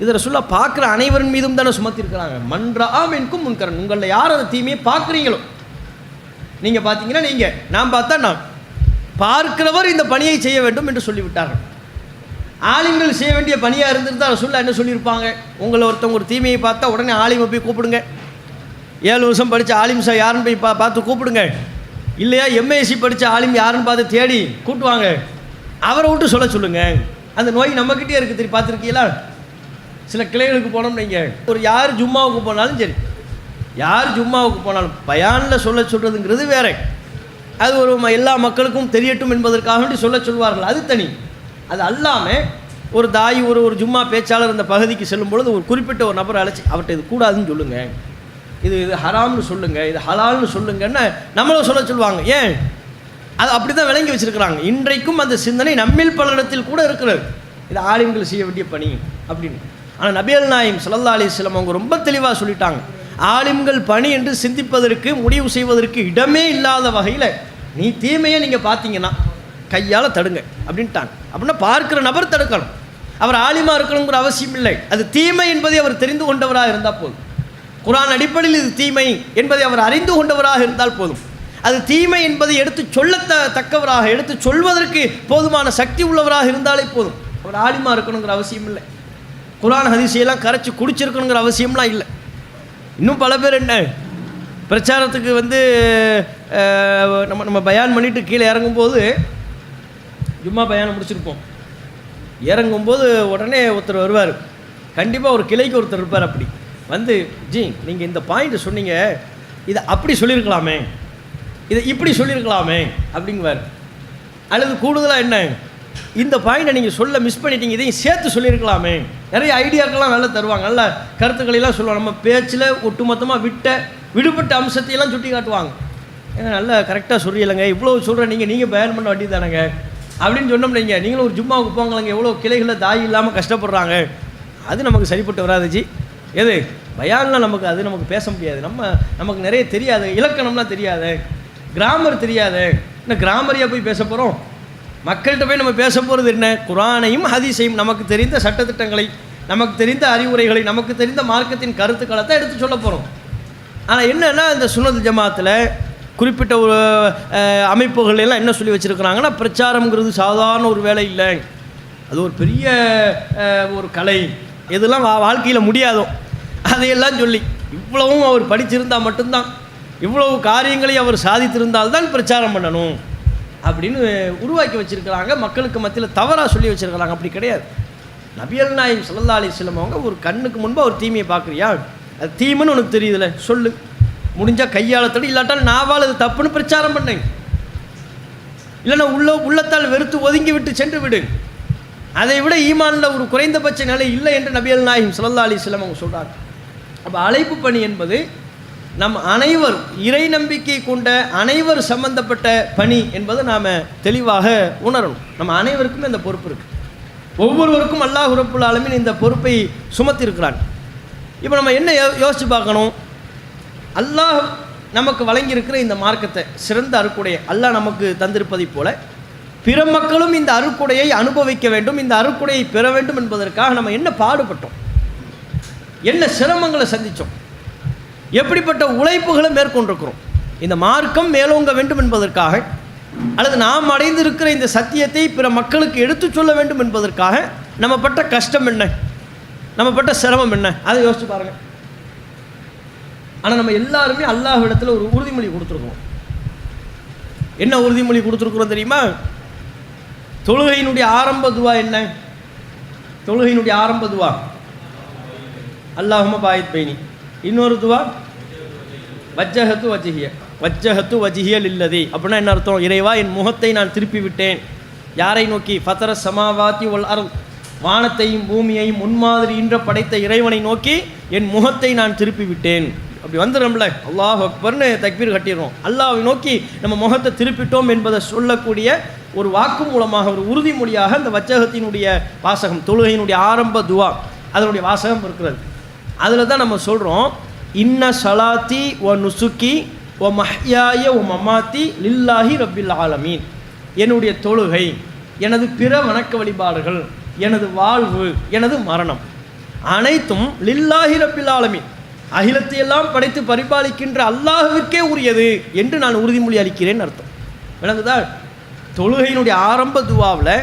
இதை ரசூலுல்லாஹ் பார்க்குற அனைவரின் மீதும் தானே சுமத்திருக்கிறாங்க. மன் ரஆ மின்கும் முன்கரன், உங்களில் யார் அந்த தீமையை பார்க்குறீங்களோ, நீங்கள் பார்த்தீங்கன்னா நீங்கள், நான் பார்த்தா நான், பார்க்கிறவர் இந்த பணியை செய்ய வேண்டும் என்று சொல்லிவிட்டார்கள். ஆலிம்கள் செய்ய வேண்டிய பணியாக இருந்திருந்தால் ரசூலுல்லாஹ் என்ன சொல்லியிருப்பாங்க? உங்களை ஒருத்தவங்க ஒரு தீமையை பார்த்தா உடனே ஆலிமை போய் கூப்பிடுங்க, 7 வருஷம் படித்த ஆலிம் சார் யாருன்னு போய் பார்த்து கூப்பிடுங்க, இல்லையா எம்ஏசி படித்த ஆலிம் யாருன்னு பார்த்து தேடி கூட்டுவாங்க, அவரை விட்டு சொல்ல சொல்லுங்கள். அந்த நோய் நம்மக்கிட்டே இருக்குது, தெரியும், பார்த்துருக்கீங்களா? சில கிளைகளுக்கு போனோம்னு நீங்கள், ஒரு யார் ஜும்மாவுக்கு போனாலும் சரி, யார் ஜும்மாவுக்கு போனாலும் பயானில் சொல்கிறதுங்கிறது வேறு, அது ஒரு எல்லா மக்களுக்கும் தெரியட்டும் என்பதற்காக வேண்டி சொல்வார்கள், அது தனி. அது அல்லாமல் ஒரு தாய் ஒரு ஜும்மா பேச்சாளர் அந்த பகுதிக்கு செல்லும் பொழுது ஒரு குறிப்பிட்ட ஒரு நபரை அழைச்சி அவர்கிட்ட இது கூடாதுன்னு சொல்லுங்கள், இது ஹராம்னு சொல்லுங்கள், இது ஹலால்னு சொல்லுங்கன்னு நம்மளும் சொல்லுவாங்க. ஏன்? அது அப்படி தான் விளங்கி வச்சுருக்கிறாங்க. இன்றைக்கும் அந்த சிந்தனை நம்மில் பலரிடத்தில் கூட இருக்கிறது, இது ஆலிம்கள் செய்ய வேண்டிய பணி அப்படின்னு. ஆனால் நபிகள் நாயகம் ஸல்லல்லாஹு அலைஹி வஸல்லம் அவங்க ரொம்ப தெளிவாக சொல்லிட்டாங்க, ஆலிம்கள் பணி என்று சிந்திப்பதற்கு, முடிவு செய்வதற்கு இடமே இல்லாத வகையில் நீ தீமையை நீங்கள் பார்த்தீங்கன்னா கையால் தடுங்க அப்படின்ட்டாங்க. அப்படின்னா பார்க்குற நபர் தடுக்கணும், அவர் ஆலிமாக இருக்கணுங்கிற அவசியம் இல்லை. அது தீமை என்பதை அவர் தெரிந்து கொண்டவராக இருந்தால் போதும். குர்ஆன் அடிப்படையில் இது தீமை என்பதை அவர் அறிந்து கொண்டவராக இருந்தால் போதும். அது தீமை என்பதை எடுத்து சொல்லத்தக்கவராக, எடுத்து சொல்வதற்கு போதுமான சக்தி உள்ளவராக இருந்தாலே போதும். அவர் ஆலிமாக இருக்கணுங்கிற அவசியம் இல்லை, குர்ஆன் ஹதீஸையெல்லாம் கரைச்சி குடிச்சிருக்கணுங்கிற அவசியம்லாம் இல்லை. இன்னும் பல பேர் என்ன பிரச்சாரத்துக்கு நம்ம பயான் பண்ணிவிட்டு கீழே இறங்கும்போது, ஜும்மா பயானை முடிச்சிருப்போம், இறங்கும்போது உடனே ஒருத்தர் வருவார், கண்டிப்பாக ஒரு கிளைக்கு ஒருத்தர் இருப்பார். அப்படி வந்து, ஜி நீங்கள் இந்த பாயிண்ட்டை சொன்னீங்க, இதை அப்படி சொல்லியிருக்கலாமே, இதை இப்படி சொல்லியிருக்கலாமே அப்படிங்குவார். அல்லது கூடுதலாக என்ன, இந்த பாயிண்ட்டை நீங்கள் சொல்ல மிஸ் பண்ணிட்டீங்க, இதையும் சேர்த்து சொல்லியிருக்கலாமே. நிறைய ஐடியாக்கெல்லாம் நல்லா தருவாங்க, நல்ல கருத்துக்களெல்லாம் சொல்லுவாங்க. நம்ம பேச்சில் ஒட்டுமொத்தமாக விடுபட்ட அம்சத்தையெல்லாம் சுட்டி காட்டுவாங்க. ஏன்னா நல்லா கரெக்டாக சொல்லிடலைங்க, இவ்வளோ சொல்கிறேன், நீங்கள் பயன் பண்ண வேண்டியது தானேங்க அப்படின்னு சொன்னோம். நீங்களும் ஒரு ஜும்மாவுக்கு போங்கலங்க, எவ்வளோ கிளைகளில் தாய் இல்லாமல் கஷ்டப்படுறாங்க, அது நமக்கு சரிப்பட்டு வராதுச்சு. எது பயான்லாம் நமக்கு பேச முடியாது, நமக்கு நிறைய தெரியாது, இலக்கணம்லாம் தெரியாது, கிராமர் தெரியாது, இன்னும் கிராமரியாக போய் பேச போகிறோம். மக்கள்கிட்ட போய் நம்ம பேச போகிறது என்ன? குர்ஆனையும் ஹதீஸையும், நமக்கு தெரிந்த சட்டத்திட்டங்களை, நமக்கு தெரிந்த அறிவுரைகளை, நமக்கு தெரிந்த மார்க்கத்தின் கருத்துக்களை தான் எடுத்து சொல்ல போகிறோம். ஆனால் என்னென்னா, இந்த சுன்னத் ஜமாத்தில் குறிப்பிட்ட ஒரு அமைப்புகள் எல்லாம் என்ன சொல்லி வச்சுருக்கிறாங்கன்னா, பிரச்சாரங்கிறது சாதாரண ஒரு வேலை இல்லை, அது ஒரு பெரிய ஒரு கலை, எதெல்லாம் வாழ்க்கையில் முடியாதோ அதையெல்லாம் சொல்லி இவ்வளவும் அவர் படிச்சிருந்தால் மட்டும்தான், இவ்வளவு காரியங்களையும் அவர் சாதித்திருந்தால்தான் பிரச்சாரம் பண்ணணும் அப்படின்னு உருவாக்கி வச்சுருக்கிறாங்க. மக்களுக்கு மத்தியில் தவறாக சொல்லி வச்சுருக்கிறாங்க. அப்படி கிடையாது. நபிகள் நாயகம் ஸல்லல்லாஹு அலைஹி வஸல்லம் அவங்க ஒரு கண்ணுக்கு முன்பு ஒரு தீமையை பார்க்குறியா, அது தீமைன்னு உனக்கு தெரியுதுல, சொல்லு, முடிஞ்சால் கையாளத்தோடு, இல்லாட்டால் நாவால் அது தப்புன்னு பிரச்சாரம் பண்ணுங்க, இல்லைன்னா உள்ளத்தால் வெறுத்து ஒதுங்கி விட்டு சென்று விடு. அதை விட ஈமானில் ஒரு குறைந்தபட்ச நிலை இல்லை என்று நபிகள் நாயகம் ஸல்லல்லாஹு அலைஹி வஸல்லம் அவங்க சொல்கிறாங்க. அப்போ அழைப்பு பணி என்பது நம் அனைவர் இறை நம்பிக்கை கொண்ட அனைவர் சம்பந்தப்பட்ட பணி என்பதை நாம் தெளிவாக உணரணும். நம்ம அனைவருக்குமே இந்த பொறுப்பு இருக்குது. ஒவ்வொருவருக்கும் அல்லாஹ் ரப்புல் ஆலமீன் இந்த பொறுப்பை சுமத்திருக்கிறான். இப்போ நம்ம என்ன யோசித்து பார்க்கணும், அல்லாஹ் நமக்கு வழங்கியிருக்கிற இந்த மார்க்கத்தை, சிறந்த அருக்குடையை அல்லாஹ் நமக்கு தந்திருப்பதைப் போல பிற மக்களும் இந்த அருக்குடையை அனுபவிக்க வேண்டும், இந்த அருக்குடையை பெற வேண்டும் என்பதற்காக நம்ம என்ன பாடுபட்டோம், என்ன சிரமங்களை சந்தித்தோம், எப்படிப்பட்ட உழைப்புகளை மேற்கொண்டிருக்கிறோம். இந்த மார்க்கம் மேலோங்க வேண்டும் என்பதற்காக, அல்லது நாம் அடைந்திருக்கிற இந்த சத்தியத்தை பிற மக்களுக்கு எடுத்து சொல்ல வேண்டும் என்பதற்காக நம்ம பட்ட கஷ்டம் என்ன, நம்ம பட்ட சிரமம் என்ன, அதை யோசிச்சு பாருங்கள். ஆனால் நம்ம எல்லாருமே அல்லாஹ்விடத்தில் ஒரு உறுதிமொழி கொடுத்துருக்கோம். என்ன உறுதிமொழி கொடுத்துருக்குறோம் தெரியுமா? தொழுகையினுடைய ஆரம்ப துவா என்ன? தொழுகையினுடைய ஆரம்ப துவா அல்லாஹும்ம பாயித் பைனி. இன்னொரு துவா வஜ்ஜஹத்து வஜ்ஹிய லில்லதி. அப்படின்னா என்ன அர்த்தம்? இறைவா, என் முகத்தை நான் திருப்பி விட்டேன். யாரை நோக்கி? ஃபதர சமாவாத்தி வல் அர்த், வானத்தையும் பூமியையும் முன்மாதிரியின்ற படைத்த இறைவனை நோக்கி என் முகத்தை நான் திருப்பி விட்டேன். அப்படி வந்துடும்ல, அல்லாஹ் அக்பர்னு தக்பீர் கட்டிடுறோம். அல்லாஹ்வை நோக்கி நம்ம முகத்தை திருப்பிட்டோம் என்பதை சொல்லக்கூடிய ஒரு வாக்கு மூலமாக, ஒரு உறுதிமொழியாக இந்த வஜ்ஜஹத்தினுடைய வாசகம், தொழுகையினுடைய ஆரம்ப துவா, அதனுடைய வாசகம் இருக்கிறது. அதில் தான் நம்ம சொல்கிறோம், இன்ன சலாத்தி ஒ நுசுக்கி ஒ மஹ்யாய ஒ மமாத்தி லில்லாஹி ரப்பில் ஆலமீன். என்னுடைய தொழுகை, எனது பிற வணக்க வழிபாடுகள், எனது வாழ்வு, எனது மரணம் அனைத்தும் லில்லாஹி ரப்பில் ஆலமீன், அகிலத்தையெல்லாம் படைத்து பரிபாலிக்கின்ற அல்லாஹ்விற்கே உரியது என்று நான் உறுதிமொழி அளிக்கிறேன்னு அர்த்தம். விளங்குதா? தொழுகையினுடைய ஆரம்ப துவாவில்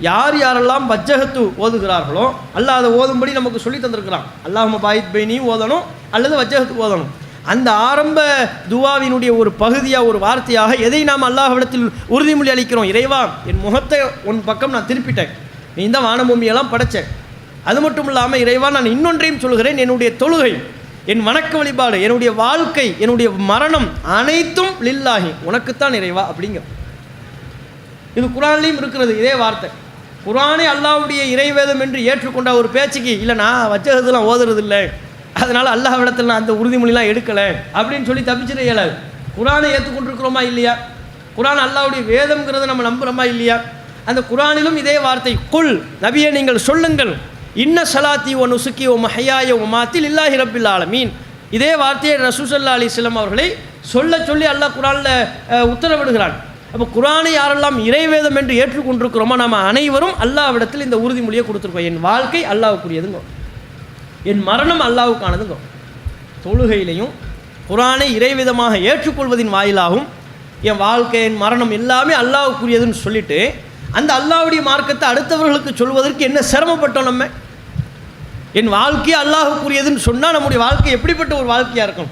யார் யாரெல்லாம் வஜ்ஜஹத்து ஓதுகிறார்களோ அல்லாஹ் அதை ஓதும்படி நமக்கு சொல்லி தந்திருக்கிறான். அல்லாஹும்ம பாயித் பைனி ஓதணும் அல்லது வஜ்ஜஹத்து ஓதணும். அந்த ஆரம்ப துவாவினுடைய ஒரு பகுதியாக, ஒரு வார்த்தையாக எதை நாம் அல்லாஹ்விடத்தில் உறுதிமொழி அளிக்கிறோம்? இறைவா, என் முகத்தை உன் பக்கம் நான் திருப்பிட்டேன், நீ தான் வானபூமியெல்லாம் படைச்சேன். அது மட்டும் இல்லாமல் இறைவா, நான் இன்னொன்றையும் சொல்கிறேன், என்னுடைய தொழுகை, என் வணக்க வழிபாடு, என்னுடைய வாழ்க்கை, என்னுடைய மரணம் அனைத்தும் லில்லாஹி, உனக்குத்தான் இறைவா அப்படிங்கிற. இது குர்ஆன்லையும் இருக்கிறது இதே வார்த்தை. குர்ஆனை அல்லாஹ்வுடைய இறைவேதம் என்று ஏற்றுக்கொண்ட ஒரு பேச்சுக்கு, இல்லை நான் வஜ்ஜஹத்துலாம் ஓதுறது இல்லை, அதனால் அல்லாஹ்விடத்தில் நான் அந்த உறுதிமொழிலாம் எடுக்கலை அப்படின்னு சொல்லி தப்பிச்சிட இயலாது. குர்ஆனை ஏற்றுக்கொண்டிருக்கிறோமா இல்லையா? குர்ஆன் அல்லாஹ்வுடைய வேதம்ங்கிறத நம்ம நம்புகிறோமா இல்லையா? அந்த குர்ஆனிலும் இதே வார்த்தை, குல், நபியை நீங்கள் சொல்லுங்கள், இன்ன சலாத்தி ஒ நுசுக்கி ஒ மஹ்யாய ஒ மமாத்தி லில்லாஹி ரப்பில் ஆலமீன். இதே வார்த்தையை ரசூல் ஸல்லல்லாஹு அலைஹி வஸல்லம் அவர்களை சொல்லி அல்லாஹ் குர்ஆனில் உத்தரவிடுகிறான். அப்போ குர்ஆனை யாரெல்லாம் இறைவேதம் என்று ஏற்றுக்கொண்டிருக்கிறோமோ நம்ம அனைவரும் அல்லாஹ்விடத்தில் இந்த உறுதிமொழியை கொடுத்துருக்கோம். என் வாழ்க்கை அல்லாஹ்வுக்குரியதுங்க, என் மரணம் அல்லாஹ்வுக்கானதுங்க. தொழுகையிலையும் குர்ஆனை இறைவேதமாக ஏற்றுக்கொள்வதின் வாயிலாகவும் என் வாழ்க்கை, என் மரணம் எல்லாமே அல்லாஹ்வுக்குரியதுன்னு சொல்லிட்டு அந்த அல்லாஹ்வுடைய மார்க்கத்தை அடுத்தவர்களுக்கு சொல்வதற்கு என்ன சிரமப்பட்டோம் நம்ம. என் வாழ்க்கையை அல்லாஹ்வுக்குரியதுன்னு சொன்னால் நம்முடைய வாழ்க்கை எப்படிப்பட்ட ஒரு வாழ்க்கையாக இருக்கும்?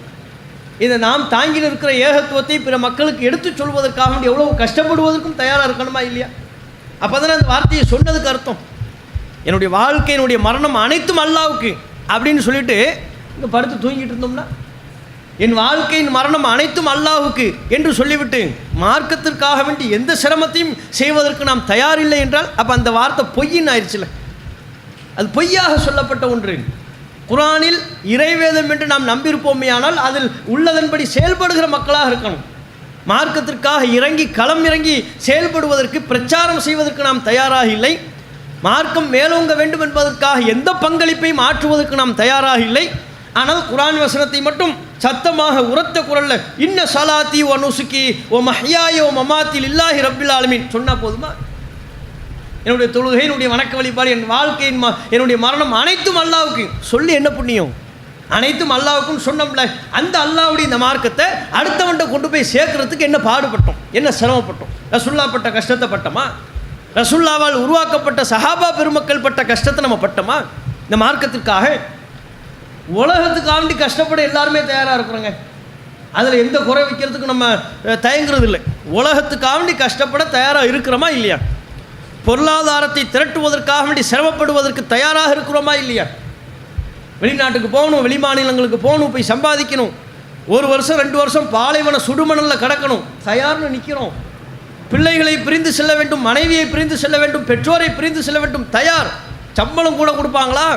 இதை நாம் தாங்கி இருக்கிற ஏகத்துவத்தை பிற மக்களுக்கு எடுத்து சொல்வதற்காக எவ்வளவு கஷ்டப்படுவதற்கும் தயாராக இருக்கணுமா இல்லையா? அப்போ தானே அந்த வார்த்தையை சொன்னதுக்கு அர்த்தம். என்னுடைய வாழ்க்கை, என்னுடைய மரணம் அனைத்தும் அல்லாஹ்வுக்கு அப்படின்னு சொல்லிட்டு இங்கே படுத்து தூங்கிட்டு இருந்தோம்னா, என் வாழ்க்கையின் மரணம் அனைத்தும் அல்லாஹ்வுக்கு என்று சொல்லிவிட்டு மார்க்கத்திற்காக வேண்டி எந்த சிரமத்தையும் செய்வதற்கு நாம் தயாரில்லை என்றால் அப்போ அந்த வார்த்தை பொய்யின்னு ஆயிடுச்சுல. அது பொய்யாக சொல்லப்பட்ட ஒன்று. குர்ஆனில் இறைவேதம் என்று நாம் நம்பியிருப்போமே, ஆனால் அதில் உள்ளதன்படி செயல்படுகிற மக்களாக இருக்கணும். மார்க்கத்திற்காக இறங்கி களம் இறங்கி செயல்படுவதற்கு, பிரச்சாரம் செய்வதற்கு நாம் தயாராக இல்லை. மார்க்கம் மேலோங்க வேண்டும் என்பதற்காக எந்த பங்களிப்பையும் ஆற்றுவதற்கு நாம் தயாராக இல்லை. ஆனால் குர்ஆன் வசனத்தை மட்டும் சத்தமாக உரத்த குரல்ல இன்ன சலாத்தி ஒ நுசுக்கி ஒ மஹ்யாய ஒ மமாத்தி லில்லாஹி ரப்பில் ஆலமீன் சொன்னால் போதுமா? என்னுடைய தொழுகை, என்னுடைய வணக்க வழிபாடு, என் வாழ்க்கை, என்னுடைய மரணம் அனைத்தும் அல்லாஹ்வுக்கு சொல்லி என்ன புண்ணியம்? அனைத்தும் அல்லாஹ்வுக்குன்னு சொன்னோம்ல. அந்த அல்லாஹ்வுடைய இந்த மார்க்கத்தை அடுத்தவன்ட்ட கொண்டு போய் சேர்க்கறதுக்கு என்ன பாடுபட்டோம், என்ன சிரமப்பட்டோம்? ரசூல்லா பட்ட கஷ்டத்தை பட்டோமா? ரசூல்லாவால் உருவாக்கப்பட்ட சஹாபா பெருமக்கள் பட்ட கஷ்டத்தை நம்ம பட்டோமா? இந்த மார்க்கத்திற்காக உலகத்துக்காண்டி கஷ்டப்பட எல்லாருமே தயாராக இருக்கிறோங்க. அதில் எந்த குறை வைக்கிறதுக்கு நம்ம தயங்குறது இல்லை. உலகத்துக்காண்டி கஷ்டப்பட தயாராக இருக்கிறோமா இல்லையா? பொருளாதாரத்தை திரட்டுவதற்காக வேண்டி சிரமப்படுவதற்கு தயாராக இருக்கிறோமா இல்லையா? வெளிநாட்டுக்கு போகணும், வெளி மாநிலங்களுக்கு போகணும், போய் சம்பாதிக்கணும், 1 வருஷம் 2 வருஷம் பாலைவன சுடுமணலில் கிடக்கணும், தயார்னு நிற்கிறோம். பிள்ளைகளை பிரிந்து செல்ல வேண்டும், மனைவியை பிரிந்து செல்ல வேண்டும், பெற்றோரை பிரிந்து செல்ல வேண்டும், தயார். சம்பளம் கூட கொடுப்பாங்களா?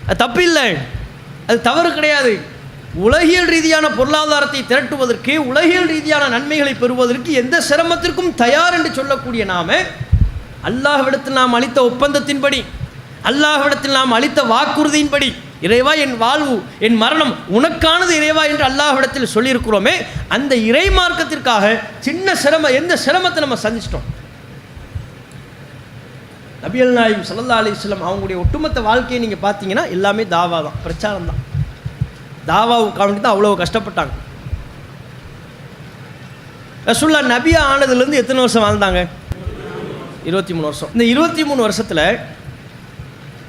அது தப்பு இல்லை, அது தவறு கிடையாது. உலகியல் ரீதியான பொருளாதாரத்தை திரட்டுவதற்கு, உலகியல் ரீதியான நன்மைகளை பெறுவதற்கு எந்த சிரமத்திற்கும் தயார் என்று சொல்லக்கூடிய நாம அல்லாஹ்விடத்தில் நாம் அளித்த ஒப்பந்தத்தின்படி, அல்லாஹ்விடத்தில் நாம் அளித்த வாக்குறுதியின்படி, இறைவா என் வாழ்வு என் மரணம் உனக்கானது இறைவா என்று அல்லாஹ்விடத்தில் சொல்லியிருக்கிறோமே, அந்த இறை மார்க்கத்திற்காக சின்ன சிரமம், எந்த சிரமத்தை நம்ம சந்திச்சிட்டோம்? நபிகள் நாயகம் ஸல்லல்லாஹு அலைஹி வஸல்லம் அவங்களுடைய ஒட்டுமொத்த வாழ்க்கையை நீங்கள் பார்த்தீங்கன்னா எல்லாமே தாவா தான், பிரச்சாரம் தான். தாவாவுக்காக வேண்டி தான் அவ்வளோ கஷ்டப்பட்டாங்க. ரசூலுல்லாஹ் நபியா ஆனதுலேருந்து எத்தனை வருஷம் வாழ்ந்தாங்க? 23 வருஷம். இந்த 23 வருஷத்தில்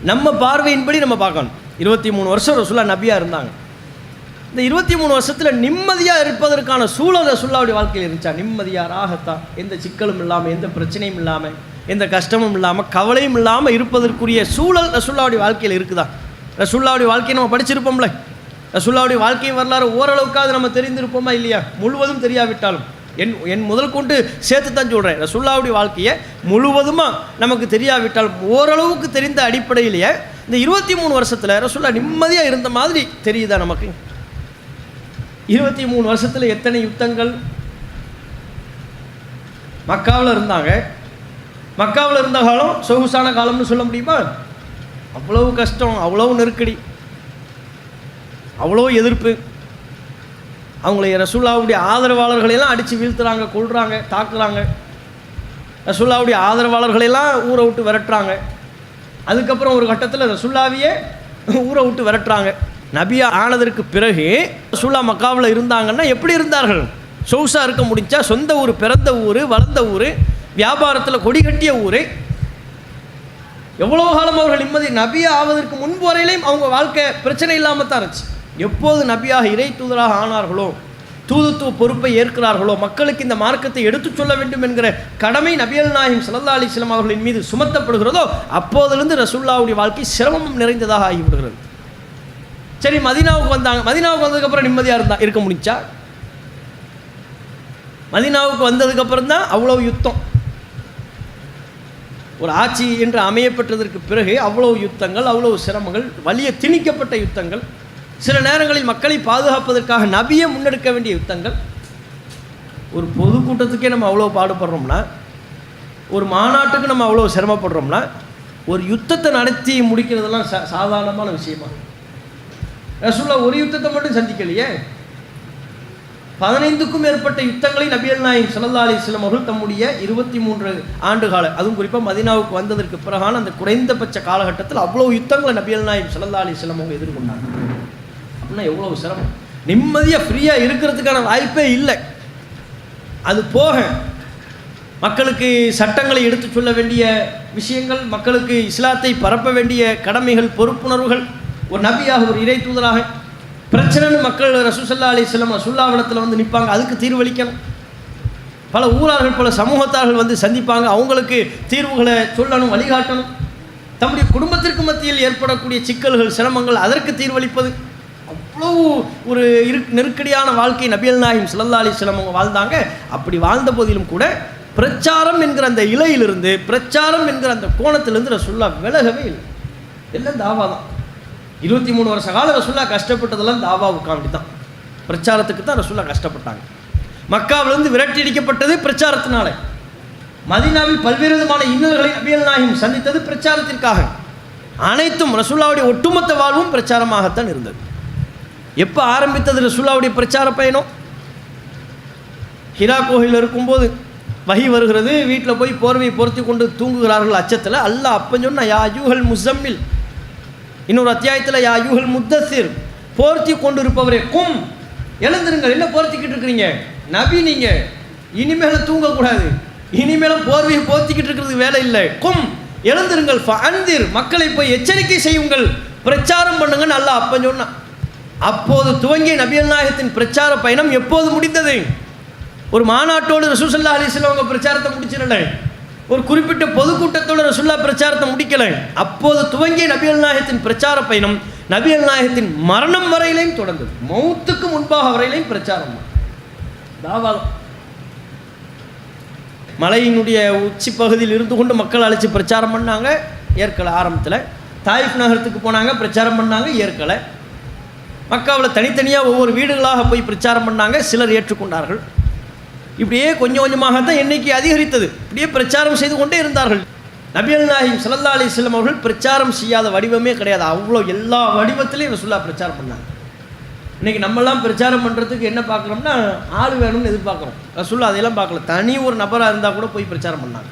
நம்ம பார்வையின்படி நம்ம பார்க்கணும். 23 வருஷம் ரசூலுல்லாஹ் நபியாக இருந்தாங்க. இந்த 23 வருஷத்தில் நிம்மதியாக இருப்பதற்கான சூழல் ரசூலுல்லாஹ்வுடைய வாழ்க்கையில் இருந்துச்சா? நிம்மதியாக, ராகத்தா, எந்த சிக்கலும் இல்லாமல், எந்த பிரச்சனையும் இல்லாமல், எந்த கஷ்டமும் இல்லாமல், கவலையும் இல்லாமல் இருப்பதற்குரிய சூழல் ரசூலுல்லாஹ்வுடைய வாழ்க்கையில் இருக்குதா? ரசூலுல்லாஹ்வுடைய வாழ்க்கையை நம்ம படிச்சிருப்போம்ல. ரசூலுல்லாஹ்வுடைய வாழ்க்கை வரலாறு ஓரளவுக்காவது நம்ம தெரிந்திருப்போமா இல்லையா? முழுவதும் தெரியாவிட்டாலும் என் முதல் கொண்டு சேர்த்து தான் சொல்கிறேன். ரசூலுல்லாஹ்வுடைய வாழ்க்கையை முழுவதுமாக நமக்கு தெரியாவிட்டாலும் ஓரளவுக்கு தெரிந்த அடிப்படையிலேயே இந்த 23 வருஷத்தில் ரசூலுல்லாஹ் நிம்மதியாக இருந்த மாதிரி தெரியுதா நமக்கு? 23 வருஷத்தில் எத்தனை யுத்தங்கள்? மக்காவில் இருந்தாங்க. மக்காவில் இருந்த காலம் சொகுசான காலம்னு சொல்ல முடியுமா? அவ்வளவு கஷ்டம், அவ்வளவு நெருக்கடி, அவ்வளோ எதிர்ப்பு. அவங்களை ரசூலுல்லாஹ்வுடைய ஆதரவாளர்களெல்லாம் அடித்து வீழ்த்துறாங்க, கொள்கிறாங்க, தாக்குறாங்க. ரசூலுல்லாஹ்வுடைய ஆதரவாளர்களெல்லாம் ஊரை விட்டு விரட்டுறாங்க. அதுக்கப்புறம் ஒரு கட்டத்தில் ரசூலுல்லாஹ்வையே ஊரை விட்டு விரட்டுறாங்க. நபியா ஆனதற்கு பிறகு ரசூலுல்லாஹ் மக்காவில் இருந்தாங்கன்னா எப்படி இருந்தார்கள்? சொகுசாக இருக்க முடிஞ்சா? சொந்த ஊர், பிறந்த ஊர், வளர்ந்த ஊர், வியாபாரத்தில் கொடி கட்டிய ஊர், எவ்வளோ காலம் அவர்கள் நிம்மதி. நபியா ஆவதற்கு முன்பு வரையிலையும் அவங்க வாழ்க்கை பிரச்சனை இல்லாமல் தான் இருந்துச்சு. எப்போது நபியாக இறை தூதராக ஆனார்களோ, தூதுத்துவ பொறுப்பை ஏற்கிறார்களோ, மக்களுக்கு இந்த மார்க்கத்தை எடுத்துச் சொல்ல வேண்டும் என்கிற கடமை நபிகள் நாயகம் ஸல்லல்லாஹு அலைஹி வஸல்லம் அவர்களின் மீது சுமத்தப்படுகிறதோ அப்போதிலிருந்து ரசூலுல்லாஹ்வுடைய வாழ்க்கை சிரமமும் நிறைந்ததாக ஆகிவிடுகிறது. சரி, மதீனாவுக்கு வந்தாங்க. மதீனாவுக்கு வந்ததுக்கப்புறம் நிம்மதியாக இருக்க முடிஞ்சா? மதீனாவுக்கு வந்ததுக்கப்புறம் தான் அவ்வளோ யுத்தம். ஒரு ஆட்சி என்று அமையப்பட்டதற்கு பிறகு அவ்வளவு யுத்தங்கள், அவ்வளவு சிரமங்கள், வலிய திணிக்கப்பட்ட யுத்தங்கள், சில நேரங்களில் மக்களை பாதுகாப்பதற்காக நபியை முன்னெடுக்க வேண்டிய யுத்தங்கள். ஒரு பொதுக்கூட்டத்துக்கே நம்ம அவ்வளோ பாடுபடுறோம்னா, ஒரு மாநாட்டுக்கு நம்ம அவ்வளோ சிரமப்படுறோம்னா, ஒரு யுத்தத்தை நடத்தி முடிக்கிறதெல்லாம் சாதாரணமான விஷயமா? ரசூலுல்லாஹ் ஒரு யுத்தத்தை மட்டும் சந்திக்கலையே, 15க்கும் மேற்பட்ட யுத்தங்களை நபிகள் நாயகம் ஸல்லல்லாஹு அலைஹி வஸல்லம் அவர்கள் தம்முடைய 23 ஆண்டு கால, அதுவும் குறிப்பாக மதீனாவுக்கு வந்ததற்கு பிறகான அந்த குறைந்தபட்ச காலகட்டத்தில் அவ்வளோ யுத்தங்களை நபிகள் நாயகம் ஸல்லல்லாஹு அலைஹி வஸல்லம் அவங்க எதிர்கொண்டாங்க. அப்படின்னா எவ்வளோ சிரமம். நிம்மதியாக ஃப்ரீயாக இருக்கிறதுக்கான வாய்ப்பே இல்லை. அது போக மக்களுக்கு சட்டங்களை எடுத்து சொல்ல வேண்டிய விஷயங்கள், மக்களுக்கு இஸ்லாத்தை பரப்ப வேண்டிய கடமைகள், பொறுப்புணர்வுகள், ஒரு நபியாக, ஒரு இறை தூதராக பிரச்சனைன்னு மக்கள் ரசூல் ஸல்லல்லாஹு அலைஹி வஸல்லம் ரசூலுல்லாஹ்விடத்தில் வந்து நிற்பாங்க, அதுக்கு தீர்வளிக்கணும். பல ஊரார்கள், பல சமூகத்தார்கள் வந்து சந்திப்பாங்க, அவங்களுக்கு தீர்வுகளை சொல்லணும், வழிகாட்டணும். தம்முடைய குடும்பத்திற்கு மத்தியில் ஏற்படக்கூடிய சிக்கல்கள், சிரமங்கள், அதற்கு தீர்வளிப்பது. அவ்வளோ ஒரு நெருக்கடியான வாழ்க்கை நபிகள் நாயகம் ஸல்லல்லாஹு அலைஹி வஸல்லம் அவங்க வாழ்ந்தாங்க. அப்படி வாழ்ந்த போதிலும் கூட பிரச்சாரம் என்கிற அந்த இலையிலிருந்து, பிரச்சாரம் என்கிற அந்த கோணத்திலிருந்து ரசூலுல்லாஹ் விலகவே இல்லை. எல்லாம் தாவா தான். 23 வருஷ காலம் ரசூலுல்லாஹ் கஷ்டப்பட்டதெல்லாம் தாவாவுக்காண்டி தான், பிரச்சாரத்துக்கு தான் ரசூலுல்லாஹ் கஷ்டப்பட்டாங்க. மக்காவிலிருந்து விரட்டி அடிக்கப்பட்டது பிரச்சாரத்தினால. மதீனாவில் பல்வேறு விதமான இன்னல்களை நபிகள் நாயகம் சந்தித்தது பிரச்சாரத்திற்காக. அனைத்தும் ரசூலுல்லாஹ்வுடைய ஒட்டுமொத்த வாழ்வும் பிரச்சாரமாகத்தான் இருந்தது. எப்போ ஆரம்பித்தது ரசூலுல்லாஹ்வுடைய பிரச்சார பயணம்? ஹிரா கோயில் இருக்கும்போது வஹி வருகிறது, வீட்டில் போய் போர்வையை பொருத்தி கொண்டு தூங்குகிறார்கள் அச்சத்தில். அல்லாஹ் அப்போ சொன்ன யா அய்யுஹல் முஸம்மில், இன்னொரு அத்தியாயத்தில் யா அய்யுஹல் முத்தஸிர், போர்த்தி கொண்டு இருப்பவரே கும், எழுந்திருங்கள். என்ன போர்த்திக்கிட்டு இருக்கிறீங்க? நபி நீங்கள் இனிமேலும் தூங்கக்கூடாது, இனிமேலும் போர்வையை போர்த்திக்கிட்டு இருக்கிறது வேலை இல்லை. கும் எழுந்திருங்கள், ஃபஅன்திர், மக்களை போய் எச்சரிக்கை செய்யுங்கள், பிரச்சாரம் பண்ணுங்கன்னு அல்லாஹ் அப்போ சொன்னான். அப்போது துவங்கிய நபிகள் நாயகத்தின் பிரச்சார பயணம் எப்போது முடிந்தது? ஒரு மாநாட்டோடு ரசூல் ஸல்லல்லாஹு அலைஹி வஸல்லம் அவங்க பிரச்சாரத்தை முடிச்சிடல, ஒரு குறிப்பிட்ட பொதுக்கூட்டத்தோடு ரசூலுல்லாஹ் பிரச்சாரத்தை முடிக்கலை. அப்போது துவங்கிய நபிகள் நாயகத்தின் பிரச்சார பயணம் நபிகள் நாயகத்தின் மரணம் வரையிலையும் தொடர்ந்தது. மௌத்துக்கு முன்பாக வரையிலையும் பிரச்சாரம் தாவாலம். மலையினுடைய உச்சி பகுதியில் இருந்து கொண்டு மக்கள் அழைச்சி பிரச்சாரம் பண்ணாங்க, ஏற்கலை. ஆரம்பத்தில் தாயிஃப் நகரத்துக்கு போனாங்க, பிரச்சாரம் பண்ணாங்க, ஏற்கலை. மக்காவில் தனித்தனியாக ஒவ்வொரு வீடுகளாக போய் பிரச்சாரம் பண்ணாங்க, சிலர் ஏற்றுக்கொண்டார்கள். இப்படியே கொஞ்சம் கொஞ்சமாகத்தான் எண்ணிக்கை அதிகரித்தது. இப்படியே பிரச்சாரம் செய்து கொண்டே இருந்தார்கள். நபிகள் நாயகம் ஸல்லல்லாஹு அலைஹி வஸல்லம் அவர்கள் பிரச்சாரம் செய்யாத வடிவமே கிடையாது. அவ்வளோ எல்லா வடிவத்திலையும் ரசூலுல்லாஹ் பிரச்சாரம் பண்ணாங்க. இன்றைக்கி நம்மெல்லாம் பிரச்சாரம் பண்ணுறதுக்கு என்ன பார்க்குறோம்னா, ஆள் வேணும்னு எதிர்பார்க்குறோம். ரசூலுல்லாஹ் அதையெல்லாம் பார்க்கல. தனி ஒரு நபராக இருந்தால் கூட போய் பிரச்சாரம் பண்ணாங்க.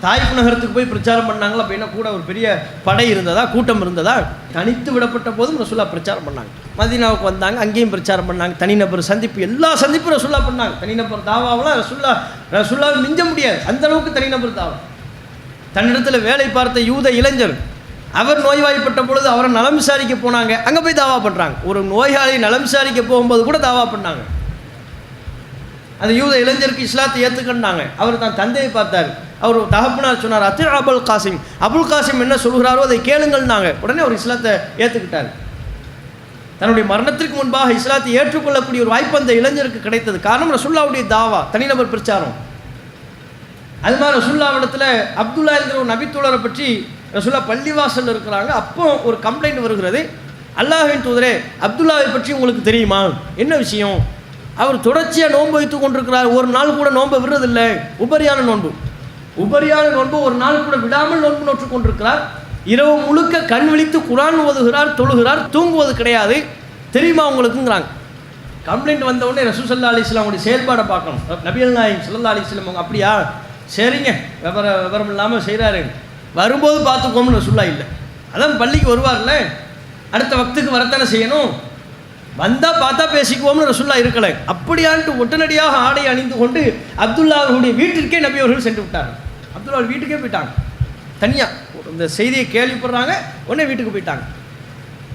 தாயிஃப் நகரத்துக்கு போய் பிரச்சாரம் பண்ணாங்களா? அப்போ என்ன கூட ஒரு பெரிய படை இருந்ததா, கூட்டம் இருந்ததா? தனித்து விடப்பட்ட போதும் ரசூலுல்லாஹ் பிரச்சாரம் பண்ணாங்க. மதீனாவுக்கு வந்தாங்க, அங்கேயும் பிரச்சாரம் பண்ணாங்க. தனிநபர் சந்திப்பு, எல்லா சந்திப்பும் ரசூலுல்லாஹ் பண்ணாங்க. தனிநபர் தாவாவெல்லாம் ரசூலுல்லாஹ் மிஞ்ச முடியாது, அந்த அளவுக்கு தனிநபர் தாவா. தன்னிடத்தில் வேலை பார்த்த யூத இளைஞர், அவர் நோய்வாய்ப்பட்ட பொழுது அவரை நலம் விசாரிக்க போனாங்க, அங்கே போய் தாவா பண்ணுறாங்க. ஒரு நோயாளி நலம் விசாரிக்க போகும்போது கூட தாவா பண்ணாங்க. அந்த யூத இளைஞருக்கு இஸ்லாத்தை ஏற்றுக்கண்டாங்க. அவர் தான் தந்தையை பார்த்தார். அவர் தகப்பனார் சொன்னார், அபுல் காசிம், அபுல் காசிம் என்ன சொல்கிறாரோ அதை கேளுங்கள்னாங்க. உடனே அவர் இஸ்லாத்தை ஏற்றுக்கிட்டார். தன்னுடைய மரணத்திற்கு முன்பாக இஸ்லாத்தை ஏற்றுக்கொள்ளக்கூடிய ஒரு வாய்ப்பு அந்த இளைஞருக்கு கிடைத்தது. காரணம் ரசூலுல்லாஹ்வுடைய தாவா, தனிநபர் பிரச்சாரம். அது மாதிரி ரசூலுல்லாஹ்விடத்தில் அப்துல்லா என்கிற ஒரு நபித்தோழரை பற்றி ரசூலுல்லாஹ் பள்ளிவாசல் இருக்கிறாங்க. அப்போ ஒரு கம்ப்ளைண்ட் வருகிறது, அல்லாஹ்வின் தூதரே, அப்துல்லாவை பற்றி உங்களுக்கு தெரியுமா? என்ன விஷயம்? அவர் தொடர்ச்சியாக நோன்பு வைத்து கொண்டிருக்கிறார், ஒரு நாள் கூட நோன்பை விடுறதில்லை. உபரியான நோன்பு ஒரு நாள் கூட விடாமல் நோன்பு நோற்று கொண்டிருக்கிறார். இரவு முழுக்க கண் விழித்து குர்ஆன் ஓதுகிறார், தொழுகிறார், தூங்குவது கிடையாது. தெரியுமா உங்களுக்குங்கிறாங்க. கம்ப்ளைண்ட் வந்த உடனே ரசூல் ஸல்லல்லாஹு அலைஹி வஸல்லம் அவருடைய செயல்பாடை பார்க்கணும். நபிகள் நாயகம் ஸல்லல்லாஹு அலைஹி வஸல்லம் அவங்க அப்படியா, சரிங்க, விவரம் இல்லாமல் செய்கிறாரு, வரும்போது பார்த்துக்கோம்னு ரசூலுல்லாஹ் இல்லை. அதான் பள்ளிக்கு வருவார்ல, அடுத்த வக்துக்கு வரத்தானே செய்யணும், வந்தால் பார்த்தா பேசிக்குவோம்னு ரசூலுல்லாஹ் இருக்கலை. அப்படியான்ட்டு உடனடியாக ஆடை அணிந்து கொண்டு அப்துல்லாவுடைய வீட்டிற்கே நபி அவர்கள் சென்று விட்டாங்க. அப்துல்லா வீட்டுக்கே போயிட்டாங்க. தனியாக இந்த செய்தியை கேள்விப்படுறாங்க, உடனே வீட்டுக்கு போயிட்டாங்க.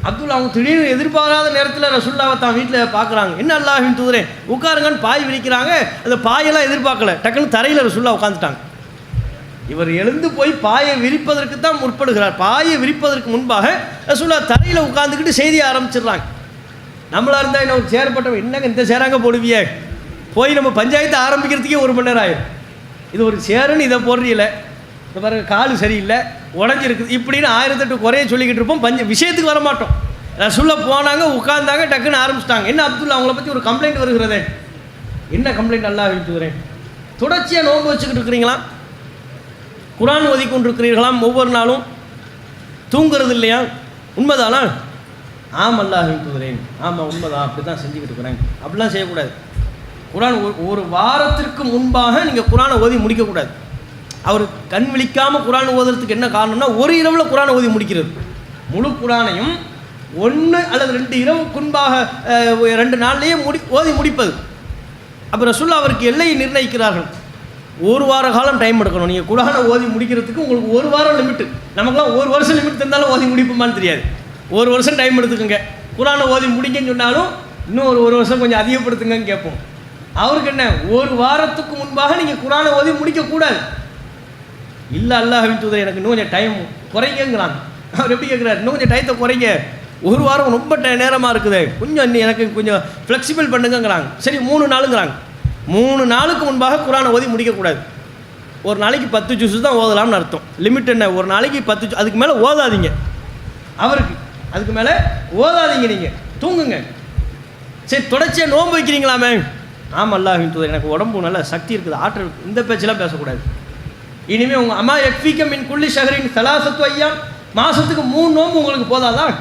அப்துல்லா அவங்க திடீர்னு எதிர்பாராத நேரத்தில் ரசூலுல்லாஹ்வை தான் வீட்டில் பார்க்குறாங்க. என்ன அல்லாஹ்வின் தூதரே, உட்காருங்கன்னு பாய் விரிக்கிறாங்க. அந்த பாயெல்லாம் எதிர்பார்க்கல, டக்குன்னு தரையில் ரசூலுல்லாஹ் உட்காந்துட்டாங்க. இவர் எழுந்து போய் பாயை விரிப்பதற்கு தான் முற்படுகிறார். பாயை விரிப்பதற்கு முன்பாக ரசூலுல்லாஹ் தரையில் உட்காந்துக்கிட்டு செய்தியை ஆரம்பிச்சிடுறாங்க. நம்மளாக இருந்தால் என்ன, ஒரு சேரப்பட்டவன், என்னங்க இந்த சேராங்க போடுவியே, போய் நம்ம பஞ்சாயத்து ஆரம்பிக்கிறதுக்கே 1 மணி நேரம் ஆயிடும். இது ஒரு சேருன்னு இதை போடுறீல, இந்த பாருங்க காலு சரியில்லை, உடஞ்சிருக்குது, இப்படின்னு 1008 குறைய சொல்லிக்கிட்டு இருப்போம். விஷயத்துக்கு வரமாட்டோம். ரசூலுல்லாஹ் போனாங்க, உட்கார்ந்தாங்க, டக்குன்னு ஆரம்பிச்சிட்டாங்க. என்ன அப்துல்லா, அவங்கள பற்றி ஒரு கம்ப்ளைண்ட் வருகிறதே. என்ன கம்ப்ளைண்ட்? அல்லாஹ்வின் தூதரே, தொடர்ச்சியாக நோன்பு வச்சுக்கிட்டு இருக்கிறீங்களா, குர்ஆன் ஓதி கொண்டிருக்கிறீர்களாம், ஒவ்வொரு நாளும் தூங்குறது இல்லையா, உண்மைதானா? ஆமாம் அல்லாஹ்வின் தூதரே, ஆமாம் உண்மைதான், அப்படி தான் செஞ்சுக்கிட்டு இருக்கிறேன். அப்படிலாம் செய்யக்கூடாது. குர்ஆன் ஒரு வாரத்திற்கு முன்பாக நீங்கள் குர்ஆனை ஓதி முடிக்கக்கூடாது. அவர் கண் விழிக்காமல் குர்ஆன் ஓதுறதுக்கு என்ன காரணம்னா, ஒரு இரவில் குர்ஆனை ஓதி முடிக்கிறது. முழு குர்ஆனையும் 1 அல்லது 2 இரவுக்கு முன்பாக 2 நாள்லேயே ஓதி முடிப்பது. அப்போ ரசூலுல்லாஹ் அவருக்கு எல்லையை நிர்ணயிக்கிறார்கள். 1 வார காலம் டைம் எடுக்கணும். நீங்கள் குர்ஆனை ஓதி முடிக்கிறதுக்கு உங்களுக்கு 1 வாரம் லிமிட்டு. நமக்குலாம் 1 வருஷம் லிமிட் இருந்தாலும் ஓதி முடிப்போமான்னு தெரியாது. 1 வருஷம் டைம் எடுத்துக்கோங்க. குர்ஆனை ஓதி முடிங்கன்னு சொன்னாலும் இன்னும் ஒரு 1 வருஷம் கொஞ்சம் அதிகப்படுத்துங்கன்னு கேட்போம். அவருக்கு என்ன, 1 வாரத்துக்கு முன்பாக நீங்கள் குர்ஆனை ஓதி முடிக்கக்கூடாது. இல்லை அல்லாஹ்வின் தூதரே, எனக்கு இன்னும் கொஞ்சம் டைம் குறைங்கிறாங்க. அவர் எப்படி கேட்குறாரு, இன்னும் கொஞ்சம் டயத்தை குறைங்க, 1 வாரம் ரொம்ப நேரமாக இருக்குது, கொஞ்சம் எனக்கு கொஞ்சம் ஃப்ளெக்சிபிள் பண்ணுங்கிறாங்க. சரி 3 நாளுங்கிறாங்க. 3 நாளுக்கு முன்பாக குர்ஆனை ஓதி முடிக்கக்கூடாது. ஒரு நாளைக்கு 10 ஜூஸ் தான் ஓதலாம்னு அர்த்தம். லிமிட் என்ன, ஒரு நாளைக்கு 10, அதுக்கு மேலே ஓதாதீங்க. அவருக்கு அதுக்கு மேலே ஓதாதீங்க, நீங்கள் தூங்குங்க. சரி தொடர்ச்சியாக நோன்பு வைக்கிறீங்களாமே, ஆமாம் அல்லாஹ்வின் தூதர், எனக்கு உடம்பு நல்ல சக்தி இருக்குது, ஆற்றல், இந்த பேச்செல்லாம் பேசக்கூடாது. இனிமேல் உங்கள் அம்மா யக்ஃபீக மின் குல்லி ஷஹரின் ஸலாஸத்து அய்யாம், மாதத்துக்கு 3 நோன்பு உங்களுக்கு போதாதான்?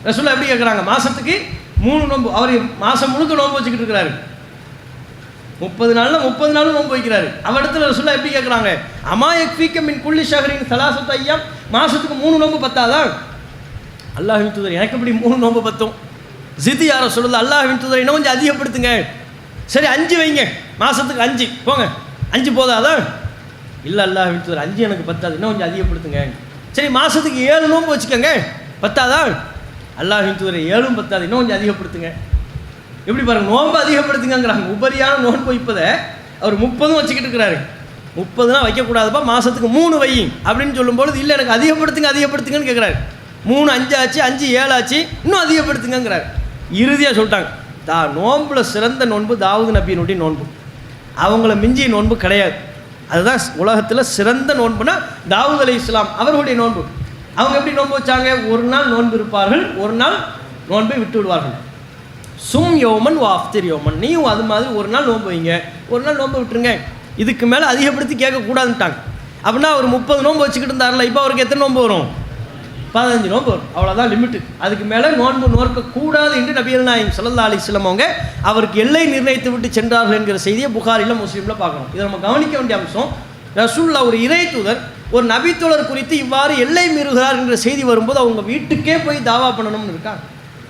ரசூலுல்லாஹ் எப்படி கேட்குறாங்க, மாதத்துக்கு 3 நோன்பு. அவர் மாதம் முழுக்க நோன்பு வச்சுக்கிட்டு இருக்கிறாரு. 30 நாளில் 30 நாளும் நோன்பு வைக்கிறாரு. அவரிடத்துல ரசூலுல்லாஹ் எப்படி கேட்குறாங்க, அம்மா யக்ஃபீக மின் குல்லி ஷஹரின் ஸலாஸத்து அய்யாம், மாதத்துக்கு 3 நோன்பு பத்தாதான்? அல்லாஹ்வின் தூதர், எனக்கு எப்படி 3 நோன்பு பத்தும்? ஜித் யா ரசூலுல்லாஹ், அல்லாஹ்வின் தூதர் இன்னும் கொஞ்சம் அதிகப்படுத்துங்க. சரி 5 வைங்க, மாதத்துக்கு 5 போங்க, 5 போதாதான்? இல்லை அல்லாஹ்வின் தூதர் 5 எனக்கு பத்தாது, இன்னும் கொஞ்சம் அதிகப்படுத்துங்க. சரி மாதத்துக்கு 7 நோன்பு வச்சுக்கோங்க, பத்தாதா? அல்லாஹ்வின் தூதர் 7 பத்தாது, இன்னும் கொஞ்சம் அதிகப்படுத்துங்க. எப்படி பாருங்க, நோன்பு அதிகப்படுத்துங்கிறாங்க. உபரியான நோன்பு வைப்பதை அவர் 30 வச்சுக்கிட்டு இருக்கிறாரு. 30 வைக்கக்கூடாதுப்பா, மாதத்துக்கு 3 வை அப்படின்னு சொல்லும்பொழுது இல்லை எனக்கு அதிகப்படுத்துங்கன்னு கேட்குறாரு. 3 5 ஆச்சு, 5 7 ஆச்சு, இன்னும் அதிகப்படுத்துங்கிறார். இறுதியாக சொல்லிட்டாங்க, நோன்புல சிறந்த நோன்பு தாவூது நபியினுடைய நோன்பு, அவங்கள மிஞ்சிய நோன்பு கிடையாது. அதுதான் உலகத்தில் சிறந்த நோன்புனா தாவூத் அலைஹிஸ்ஸலாம் அவர்களுடைய நோன்பு. அவங்க எப்படி நோன்பு வச்சாங்க? ஒரு நாள் நோன்பு இருப்பார்கள், ஒரு நாள் நோன்பை விட்டு விடுவார்கள். சும் யோமன் வாஃப்திர் யோமன், நீயும் அது மாதிரி ஒரு நாள் நோன்பு வைங்க, ஒரு நாள் நோன்பு விட்டுருங்க. இதுக்கு மேலே அதிகப்படுத்தி கேட்கக்கூடாதுன்ட்டாங்க. அப்படின்னா அவர் 30 நோன்பு வச்சுக்கிட்டு இருந்தார்ல, இப்போ அவருக்கு எத்தனை நோன்பு வரும்? 15 நோன்பு வரும். அவ்வளோதான் லிமிட்டு. அதுக்கு மேலே நோன்பு நோக்கக்கூடாது என்று நபிகள் நாயகம் ஸல்லல்லாஹு அலைஹி வஸல்லம் அவங்க அவருக்கு எல்லை நிர்ணயித்து விட்டு சென்றார்கள் என்கிற செய்தியை புகாரில் முஸ்லீமில் பார்க்கணும். இதை நம்ம கவனிக்க வேண்டிய அம்சம். ரசூலுல்லாஹ் ஒரு இறை தூதர் ஒரு நபித்தோழர் குறித்து இவ்வாறு எல்லை மீறுகிறார் என்ற செய்தி வரும்போது அவங்க வீட்டுக்கே போய் தாவா பண்ணணும்னு இருக்காங்க.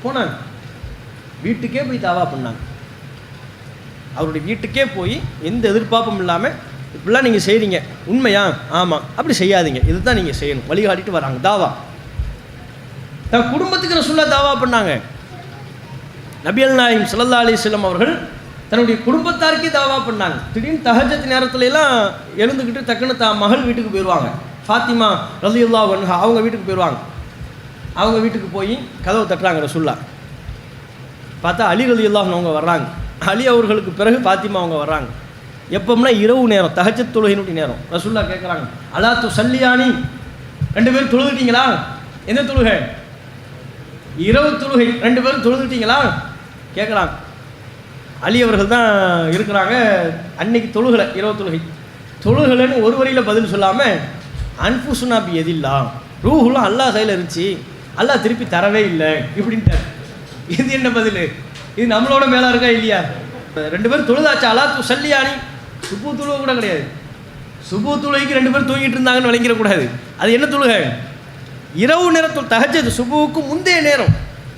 போனாங்க, வீட்டுக்கே போய் தாவா பண்ணாங்க. அவருடைய வீட்டுக்கே போய் எந்த எதிர்பார்ப்பும் இல்லாமல், இப்படிலாம் நீங்கள் செய்கிறீங்க உண்மையா? ஆமாம், அப்படி செய்யாதீங்க, இதுதான் நீங்கள் செய்யணும், வழிகாட்டிட்டு வராங்க. தாவா தன் குடும்பத்துக்கு ரசூலுல்லாஹ் தாவா பண்ணாங்க. நபிகள் நாயகம் ஸல்லல்லாஹு அலைஹி வஸல்லம் அவர்கள் தன்னுடைய குடும்பத்தாருக்கே தாவா பண்ணாங்க. திடீர்னு தஹஜ்ஜத் நேரத்துல எல்லாம் எழுந்துக்கிட்டு டக்குன்னு மகள் வீட்டுக்கு போயிடுவாங்க. ஃபாத்திமா ரலியல்லாஹு அன்ஹா அவங்க வீட்டுக்கு போயிடுவாங்க. அவங்க வீட்டுக்கு போய் கதவை தட்டுறாங்க ரசூலுல்லாஹ். பார்த்தா அலி ரலியல்லாஹு அன்ஹு அவங்க வர்றாங்க. அலி அவர்களுக்கு பிறகு ஃபாத்திமா அவங்க வர்றாங்க. எப்போம்னா இரவு நேரம், தஹஜ்ஜத் தொழுகையினுடைய நேரம். ரசூலுல்லாஹ் கேட்குறாங்க, அலா துஸல்லியானி, 2 பேரும் தொழுதுட்டீங்களா? எந்த தொழுகை? இரவு தொழுகை. 2 பேரும் தொழுதுட்டீங்களா கேட்குறாங்க. அலி அவர்கள் தான் இருக்கிறாங்க, அன்னைக்கு தொழுகலை, இரவு தொழுகலைன்னு ஒரு வரியில் பதில் சொல்லாமல் அன்ஃபுசுனா பி எதில்லா, ரூஹுலாம் அல்லாஹ் கையில் இருந்துச்சு, அல்லாஹ் திருப்பி தரவே இல்லை இப்படின்ட்டார். இது என்ன பதில்? இது நம்மளோட மேலே இருக்கா இல்லையா? 2 பேரும் தொழுதாச்சா? அலா துஸல்லியானி, சுபு தொழுகை கூட கிடையாது. சுபு தொழுகைக்கு 2 பேரும் தூங்கிட்டு இருந்தாங்கன்னு விளங்கிடக்கூடாது. அது என்ன தொழுகை? இரவு நேரத்தில் தஹஜ்ஜத், சுபுவுக்கு முந்தைய நேரம்,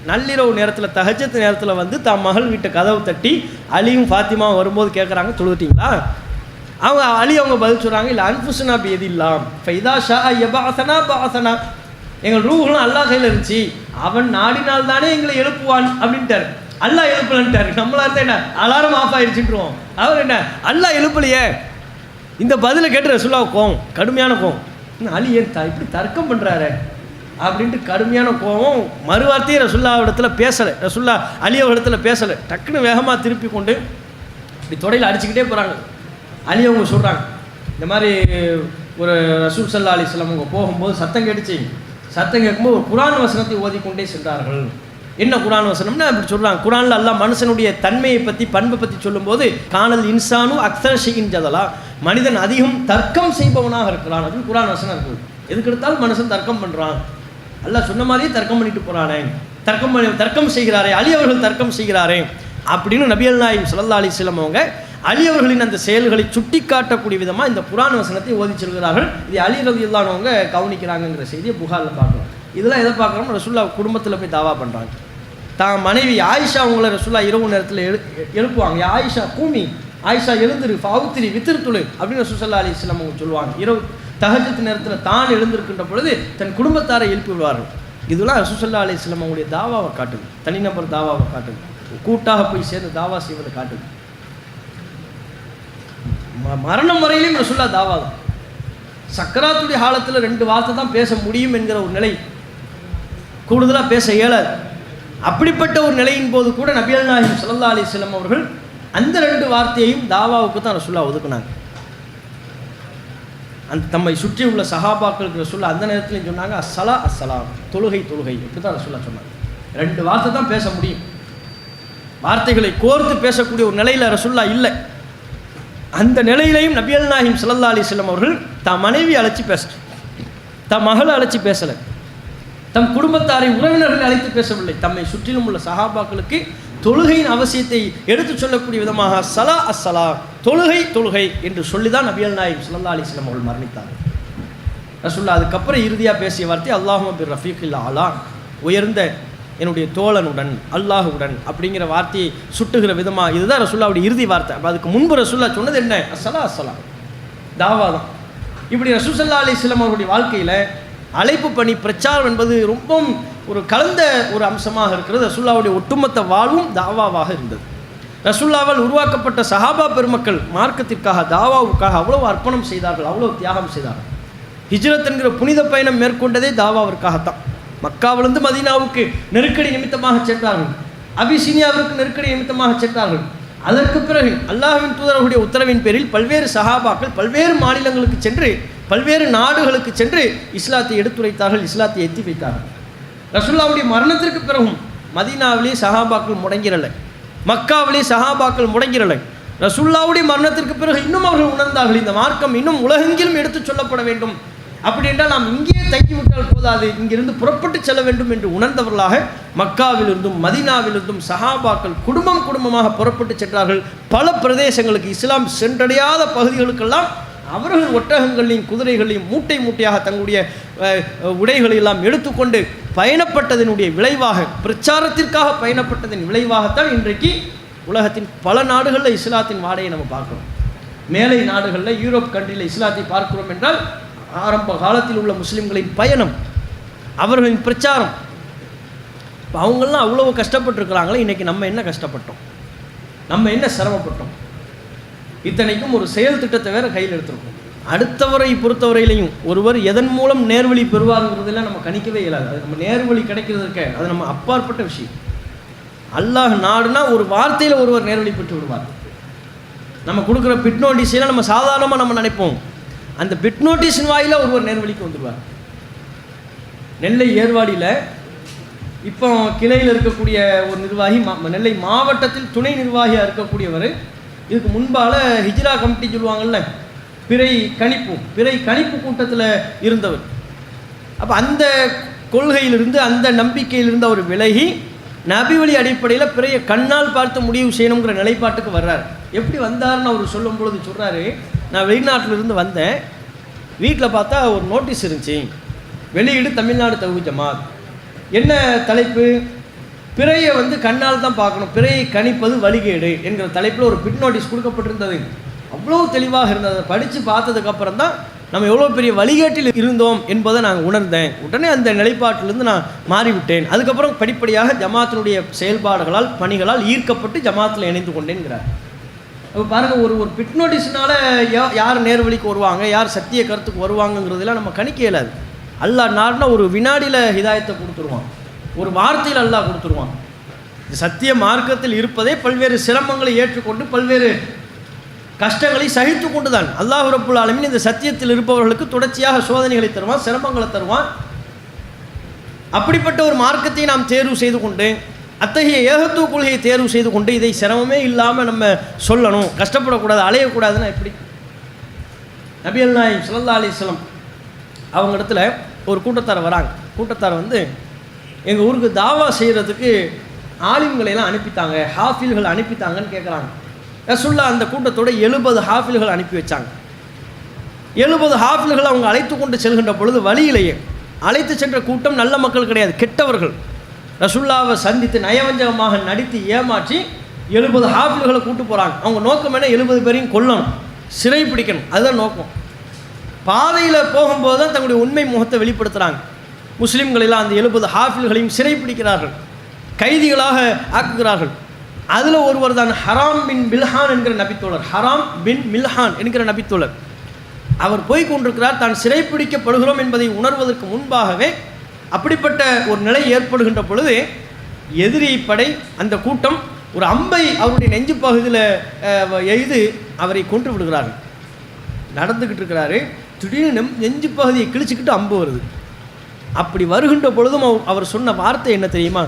நள்ளிரவு நேரத்தில் தஹஜ்ஜத் நேரத்தில் வந்து தான் மகள் வீட்டை கதவு தட்டி அலியும் ஃபாத்திமாவும் வரும்போது கேட்குறாங்க, தொழுதுட்டீங்களா? அவங்க அலி அவங்க பதில் சொல்கிறாங்க, இல்லை அன்ஃபுசுனா பி எதில்லாம் ஃபைதா ஷா யபஅஸனா பஅஸனா, எங்கள் ரூஹுலாம் அல்லாஹ் கையில் இருந்துச்சு, அவன் நாடினால் தானே எங்களை எழுப்புவான் அப்படின்ட்டார். அல்லாஹ் எழுப்பலன்ட்டார். நம்மளா இருந்தால் என்ன, அலாரம் ஆஃப் ஆயிடுச்சுட்டுருவோம். அவர் என்ன, அல்லாஹ் எழுப்பலையே. இந்த பதிலை கேட்டு ரசூலுல்லாஹ் கோவம், கடுமையான கோவம். அலி ஏன் இப்படி தர்க்கம் பண்ணுறாரு அப்படின்ட்டு கடுமையான கோபம். மறுவார்த்தையே ரசூலுல்லாஹ்விடத்தில் பேசலை, ரசூலுல்லாஹ் அலி அவர்களிடத்தில் பேசலை. டக்குன்னு வேகமாக திருப்பி கொண்டு இப்படி தொடையில் அடிச்சுக்கிட்டே போகிறாங்க. அலி அவங்க சொல்கிறாங்க, இந்த மாதிரி ஒரு ரசூல் ஸல்லல்லாஹு அலைஹி வஸல்லம் அவங்க போகும்போது சத்தம் கேட்டுச்சு. சத்தம் கேட்கும்போது ஒரு குர்ஆன் வசனத்தை ஓதிக்கொண்டே சென்றார்கள். என்ன குர்ஆன் வசனம்னா அப்படி சொல்கிறாங்க. குர்ஆனில் அல்லாஹ் மனுஷனுடைய தன்மையை பற்றி, பண்பை பற்றி சொல்லும்போது கானல் இன்சானு அக்ஸர ஷைஇன் ஜதலா, மனிதன் அதிகம் தர்க்கம் செய்பவனாக இருக்கிறான் அப்படின்னு குர்ஆன் வசனம் இருக்குது. எதுக்கு எடுத்தாலும் மனுஷன் தர்க்கம் பண்ணுறான், அல்லாஹ் சொன்ன மாதிரியே தர்க்கம் பண்ணிட்டு போகிறானே, தர்க்கம் செய்கிறாரே, அலி அவர்கள் தர்க்கம் செய்கிறாரே அப்படின்னு நபிகள் நாயகம் ஸல்லல்லாஹு அலைஹி வஸல்லம் அவங்க அலி அவர்களின் அந்த செயல்களை சுட்டி காட்டக்கூடிய விதமாக இந்த குர்ஆன் வசனத்தை ஓதி செல்கிறார்கள். இது அலி ரலியல்லாஹு அன்ஹு அவங்க கவனிக்கிறாங்கங்கிற செய்தியை புகாரில் பார்க்குறோம். இதெல்லாம் எதை பார்க்குறோம்? ரசூலுல்லாஹ் குடும்பத்தில் போய் தாவா பண்ணுறாங்க. தான் மனைவி ஆயிஷா அவங்கள ரசூலுல்லாஹ் இரவு நேரத்தில் எழுப்புவாங்க. ஆயிஷா கூமி, ஆயிஷா எழுந்திரு, ஃபாவுத்திரி வித்திருத்துளு அப்படின்னு ரசூல் ஸல்லல்லாஹு அலைஹி வஸல்லம் அவங்க சொல்லுவாங்க. இரவு தஹஜ்ஜத் நேரத்தில் தான் எழுந்திருக்கின்ற பொழுது தன் குடும்பத்தாரை எழுப்பி விடுவார்கள். இதெல்லாம் ரசூல் ஸல்லல்லாஹு அலைஹி வஸல்லம் அவங்களுடைய தாவாவை காட்டுது, தனிநபர் தாவாவை காட்டுது, கூட்டாக போய் சேர்ந்து தாவா செய்வதை காட்டுது. மரணம் வரையிலும் ரசூலுல்லாஹ் தாவா தான். சக்கராத்துடைய காலத்தில் 2 வார்த்தை தான் பேச முடியும் என்கிற ஒரு நிலை, கூடுதலாக பேச இயலாது. அப்படிப்பட்ட ஒரு நிலையின் போது கூட நபிகள் நாயகம் ஸல்லல்லாஹு அலைஹி வஸல்லம் அவர்கள் அந்த 2 வார்த்தையையும் தாவாவுக்கு தான் ரசூலுல்லாஹ் ஒதுக்குனாங்க. அந்த தம்மை சுற்றி உள்ள சஹாபாக்களுக்கு ரசூலுல்லாஹ் அந்த நேரத்துலையும் சொன்னாங்க, அஸ்ஸலா அஸ்ஸலா, தொழுகை தொழுகை, இப்படி தான் ரசூலுல்லாஹ் சொன்னாங்க. 2 வார்த்தை தான் பேச முடியும். வார்த்தைகளை கோர்த்து பேசக்கூடிய ஒரு நிலையில் ரசூலுல்லாஹ் இல்லை. அந்த நிலையிலையும் நபிகள் நாயகம் ஸல்லல்லாஹு அலைஹி வஸல்லம் அவர்கள் தம் மனைவி அழைச்சி பேசல, தம் மகளை அழைச்சி பேசலை, தம் குடும்பத்தாரை உறவினர்களை அழைத்து பேசவில்லை. தம்மை சுற்றிலும் உள்ள சஹாபாக்களுக்கு தொழுகையின் அவசியத்தை எடுத்து சொல்லக்கூடிய விதமாக சலா அஸ்ஸலா, தொழுகை தொழுகை என்று சொல்லிதான் நபிகள் நாயகம் ஸல்லல்லாஹு அலைஹி வஸல்லம் அவர்கள் மரணித்தார்கள். ரசூலுல்லாஹ் அதுக்கப்புறம் இறுதியாக பேசிய வார்த்தை அல்லாஹும்ம பிர் ரஃபீக்கில் ஆலா, உயர்ந்த என்னுடைய தோழனுடன், அல்லாஹுடன் அப்படிங்கிற வார்த்தையை சுட்டுகிற விதமாக இதுதான் ரசூலுல்லாஹ்வுடைய இறுதி வார்த்தை. அதுக்கு முன்பு ரசூலுல்லாஹ் சொன்னது என்ன? அஸ்ஸலா அஸ்ஸலா, தாவா தான். இப்படி ரசூல் ஸல்லல்லாஹு அலைஹி வஸல்லம் அவருடைய வாழ்க்கையில் அழைப்பு பணி பிரச்சாரம் என்பது ரொம்பவும் ஒரு கலந்த ஒரு அம்சமாக இருக்கிறது. ரசூலுல்லாஹ்வுடைய ஒட்டுமொத்த வாழ்வும் தாவாவாக இருந்தது. ரசூலுல்லாஹ்வால் உருவாக்கப்பட்ட சஹாபா பெருமக்கள் மார்க்கத்திற்காக தாவாவுக்காக அவ்வளவு அர்ப்பணம் செய்தார்கள், அவ்வளவு தியாகம் செய்தார்கள். ஹிஜ்ரத் என்கிற புனித பயணம் மேற்கொண்டதே தாவாவிற்காகத்தான். மக்காவிலிருந்து மதீனாவுக்கு நெருக்கடி நிமித்தமாக சென்றார்கள், அபிசீனியாவிற்கு நெருக்கடி நிமித்தமாக சென்றார்கள். அதற்கு பிறகு அல்லாஹ்வின் தூதர்களுடைய உத்தரவின் பேரில் பல்வேறு சஹாபாக்கள் பல்வேறு மாநிலங்களுக்கு சென்று பல்வேறு நாடுகளுக்கு சென்று இஸ்லாத்தை எடுத்துரைத்தார்கள், இஸ்லாத்தை எத்தி வைத்தார்கள். ரசூலுல்லாஹ்வுடைய மரணத்திற்கு பிறகும் மதீனாவிலே சஹாபாக்கள் முடங்கிறலை, மக்காவிலே சஹாபாக்கள் முடங்கிறலை. ரசூலுல்லாஹ்வுடைய மரணத்திற்கு பிறகு இன்னும் அவர்கள் உணர்ந்தார்கள், இந்த மார்க்கம் இன்னும் உலகெங்கிலும் எடுத்துச் சொல்லப்பட வேண்டும். அப்படி என்றால் நாம் இங்கேயே தங்கிவிட்டால் போதாது, இங்கிருந்து புறப்பட்டு செல்ல வேண்டும் என்று உணர்ந்தவர்களாக மக்காவிலிருந்தும் மதீனாவிலிருந்தும் சஹாபாக்கள் குடும்பம் குடும்பமாக புறப்பட்டு சென்றார்கள். பல பிரதேசங்களுக்கு, இஸ்லாம் சென்றடையாத பகுதிகளுக்கெல்லாம் அவர்கள் ஒட்டகங்களையும் குதிரைகளையும் மூட்டை மூட்டையாக தங்களுடைய உடைகளை எல்லாம் எடுத்துக்கொண்டு பயணப்பட்டதனுடைய விளைவாக, பிரச்சாரத்திற்காக பயணப்பட்டதன் விளைவாகத்தான் இன்றைக்கு உலகத்தின் பல நாடுகளில் இஸ்லாத்தின் வாடையை நம்ம பார்க்கிறோம். மேலை நாடுகளில், யூரோப் கண்ட்ரியில் இஸ்லாத்தை பார்க்கிறோம் என்றால் ஆரம்ப காலத்தில் உள்ள முஸ்லிம்களின் பயணம், அவர்களின் பிரச்சாரம். இப்போ அவங்கெல்லாம் அவ்வளோ கஷ்டப்பட்டுருக்கிறாங்களே, இன்றைக்கி நம்ம என்ன கஷ்டப்பட்டோம், நம்ம என்ன சிரமப்பட்டோம். இத்தனைக்கும் ஒரு செயல் திட்டத்தை வேறு கையில் எடுத்திருக்கோம். அடுத்தவரை பொறுத்தவரையிலையும் ஒருவர் எதன் மூலம் நேர்வழி பெறுவாருங்கிறதெல்லாம் நம்ம கணிக்கவே இயலாது. அது நம்ம நேர்வழி கிடைக்கிறதுக்கு அது நம்ம அப்பாற்பட்ட விஷயம். அல்லாஹ் நாடுனா ஒரு வார்த்தையில் ஒருவர் நேர்வழி பெற்று விடுவார். நம்ம கொடுக்குற பிட் நோட்டீஸையெல்லாம் நம்ம சாதாரணமாக நம்ம நினைப்போம், அந்த பிட் நோட்டீஸின் வாயில ஒருவர் நேர்வழிக்கு வந்துடுவார். நெல்லை ஏர்வாடியில் இப்போ கிளையில் இருக்கக்கூடிய ஒரு நிர்வாகி, நெல்லை மாவட்டத்தில் துணை நிர்வாகியாக இருக்கக்கூடியவர், இதுக்கு முன்பால் ஹிஜ்ரா கமிட்டி சொல்லுவாங்கள்ல, பிறை கணிப்பு கூட்டத்தில் இருந்தவர். அப்போ அந்த கொள்கையிலிருந்து, அந்த நம்பிக்கையிலிருந்து அவர் விலகி நபி வழி அடிப்படையில் பிறையை கண்ணால் பார்த்து முடிவு செய்யணுங்கிற நிலைப்பாட்டுக்கு வர்றார். எப்படி வந்தார்னு அவர் சொல்லும் பொழுது சொல்கிறாரு, நான் வெளிநாட்டிலிருந்து வந்தேன், வீட்டில் பார்த்தா ஒரு நோட்டீஸ் இருந்துச்சு, வெளியீடு தமிழ்நாடு தௌஹீத் ஜமாத். என்ன தலைப்பு? பிறையை கண்ணால் தான் பார்க்கணும், பிறையை கணிப்பது வழிகேடு என்கிற தலைப்பில் ஒரு பிட் நோட்டீஸ் கொடுக்கப்பட்டிருந்தது. அவ்வளோ தெளிவாக இருந்தது. அதை படித்து பார்த்ததுக்கப்புறம் தான் நம்ம எவ்வளோ பெரிய வழிகேட்டில் இருந்தோம் என்பதை நான் உணர்ந்தேன். உடனே அந்த நிலைப்பாட்டிலிருந்து நான் மாறிவிட்டேன். அதுக்கப்புறம் படிப்படியாக ஜமாத்தினுடைய செயல்பாடுகளால், பணிகளால் ஈர்க்கப்பட்டு ஜமாத்தில் இணைந்து கொண்டேன்கிறார். அப்போ பாருங்கள், ஒரு பிட் நோட்டீஸ்னால யார் நேர்வழிக்கு வருவாங்க, யார் சத்திய கருத்துக்கு வருவாங்கங்கிறதெல்லாம் நம்ம கணிக்க இயலாது. அல்லாஹ் நாடுனா ஒரு வினாடியில் ஹிதாயத்தை கொடுத்துருவான், ஒரு வார்த்தையில் அல்லாஹ் கொடுத்துருவான். சத்திய மார்க்கத்தில் இருப்பதே பல்வேறு சிரமங்களை ஏற்றுக்கொண்டு பல்வேறு கஷ்டங்களை சகித்து கொண்டு தான் அல்லாஹ் ரப்புல் ஆலமீன் இந்த சத்தியத்தில் இருப்பவர்களுக்கு தொடர்ச்சியாக சோதனைகளை தருவான், சிரமங்களை தருவான். அப்படிப்பட்ட ஒரு மார்க்கத்தை நாம் தேர்வு செய்து கொண்டு, அத்தகைய ஏகத்துவ கொள்கையை தேர்வு செய்து கொண்டு, இதை சிரமமே இல்லாமல் நம்ம சொல்லணும், கஷ்டப்படக்கூடாது, அலையக்கூடாதுன்னா எப்படி? நபிகள் நாயகம் ஸல்லல்லாஹு அலைஹி வஸல்லம் அவங்க இடத்துல ஒரு கூட்டத்தார் வராங்க. கூட்டத்தார் எங்கள் ஊருக்கு தாவா செய்கிறதுக்கு ஆலிம்களையெல்லாம் அனுப்பித்தாங்க, ஹாஃபில்கள் அனுப்பித்தாங்கன்னு கேட்குறாங்க. ரசூலுல்லாஹ் அந்த கூட்டத்தோட 70 ஹாஃபில்கள் அனுப்பி வச்சாங்க. 70 ஹாஃபில்கள் அவங்க அழைத்து கொண்டு செல்கின்ற பொழுது வழியிலேயே அழைத்து சென்ற கூட்டம் நல்ல மக்கள் கிடையாது, கெட்டவர்கள். ரசூலுல்லாஹ்வை சந்தித்து நயவஞ்சகமாக நடித்து ஏமாற்றி 70 ஹாஃபில்களை கூட்டு போகிறாங்க. அவங்க நோக்கம் என்ன? 70 பேரையும் கொல்லணும், சிறை பிடிக்கணும், அதுதான் நோக்கம். பாதையில் போகும்போது தான் தங்களுடைய உண்மை முகத்தை வெளிப்படுத்துகிறாங்க. முஸ்லீம்களெல்லாம் அந்த 70 ஹாஃபில்களையும் சிறை பிடிக்கிறார்கள், கைதிகளாக ஆக்குகிறார்கள். அதில் ஒருவர் தான் ஹராம் பின் மில்ஹான் என்கிற நபித்தோழர். ஹராம் பின் மில்ஹான் என்கிற நபித்தோழர் அவர் போய் கொண்டிருக்கிறார். தான் சிறைப்பிடிக்கப்படுகிறோம் என்பதை உணர்வதற்கு முன்பாகவே அப்படிப்பட்ட ஒரு நிலை ஏற்படுகின்ற பொழுது எதிரி படை, அந்த கூட்டம் ஒரு அம்பை அவருடைய நெஞ்சு பகுதியில் எய்து அவரை கொன்று விடுகிறார்கள். நடந்துக்கிட்டு இருக்கிறாரு, திடீர்னு நெஞ்சு பகுதியை கிழிச்சிக்கிட்டு அம்பு வருது. அப்படி வருகின்ற பொழுதும் அவர் சொன்ன வார்த்தை என்ன தெரியுமா?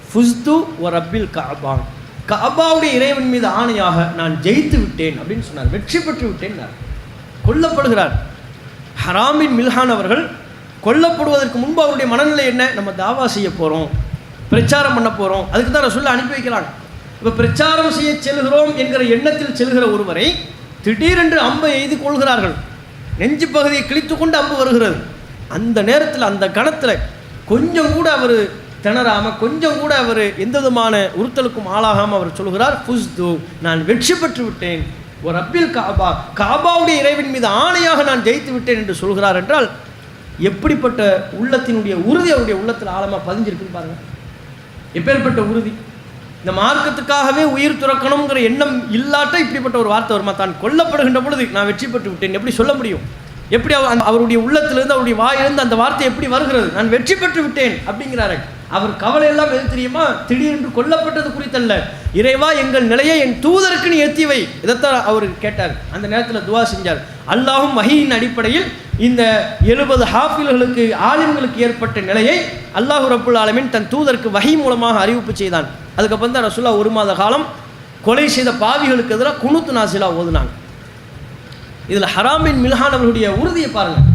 ஃபுஸ்து ஒ ரப்பில் கஅபா, கஅபாவுடைய இறைவன் மீது ஆணையாக நான் ஜெயித்து விட்டேன் அப்படின்னு சொன்னார், வெற்றி பெற்று விட்டேன். கொல்லப்படுகிறார். ஹராமின் மில்ஹான் அவர்கள் கொல்லப்படுவதற்கு முன்பு அவருடைய மனநிலை என்ன? நம்ம தாவா செய்ய போகிறோம், பிரச்சாரம் பண்ண போகிறோம், அதுக்கு தான் ரசூலுல்லாஹ் அனுப்பி வைக்கிறாங்க. இப்போ பிரச்சாரம் செய்ய செல்கிறோம் என்கிற எண்ணத்தில் செல்கிற ஒருவரை திடீரென்று அம்பை எய்து கொள்கிறார்கள். நெஞ்சு பகுதியை கிழித்து கொண்டு அம்பு வருகிறது. அந்த நேரத்தில், அந்த கணத்தில் கொஞ்சம் கூட அவர் திணறாமல், கொஞ்சம் கூட அவர் எந்த விதமான உறுத்தலுக்கும் ஆளாகாமல் அவர் சொல்கிறார், ஃபுஸ்து, நான் வெற்றி பெற்று விட்டேன், ஒரு ரப்பில் காபா, காபாவுடைய இறைவன் மீது ஆணையாக நான் ஜெயித்து விட்டேன் என்று சொல்கிறார் என்றால் எப்படிப்பட்ட உள்ளத்தினுடைய உறுதி அவருடைய உள்ளத்தில் ஆழமாக பதிஞ்சிருக்குன்னு பாருங்க. எப்பேற்பட்ட உறுதி! இந்த மார்க்கத்துக்காகவே உயிர் துறக்கணுங்கிற எண்ணம் இல்லாட்ட இப்படிப்பட்ட ஒரு வார்த்தை வருமா? தான் கொல்லப்படுகின்ற பொழுது நான் வெற்றி பெற்று விட்டேன் எப்படி சொல்ல முடியும்? எப்படி அவருடைய உள்ளத்திலிருந்து அவருடைய வாயிலிருந்து அந்த வார்த்தை எப்படி வருகிறது? நான் வெற்றி பெற்று விட்டேன் அப்படிங்கிறாரு. அவர் கவலை எல்லாம் எது தெரியுமா? திடீரென்று கொல்லப்பட்டது குறித்தல்ல, இறைவா எங்கள் நிலையை என் தூதருக்கு நீ எத்தி வை. இதைத்தான் அவர் கேட்டார். அந்த நேரத்தில் துவா செஞ்சார். அல்லாஹும் வஹீயின் அடிப்படையில் இந்த 70 ஹாஃபில்களுக்கு ஆலிம்களுக்கு ஏற்பட்ட நிலையை அல்லாஹு ரப்புல் ஆலமீன் தன் தூதருக்கு வஹீ மூலமாக அறிவிப்பு செய்தான். அதுக்கப்புறம் தான் ரசூலுல்லாஹ் 1 மாத காலம் கொலை செய்த பாவிகளுக்கு எதிராக குனூத் நாசிலா ஓதுனாங்க. இதில் ஹராம் பின் மில்ஹான் அவர்களுடைய உறுதியை பாருங்கள்.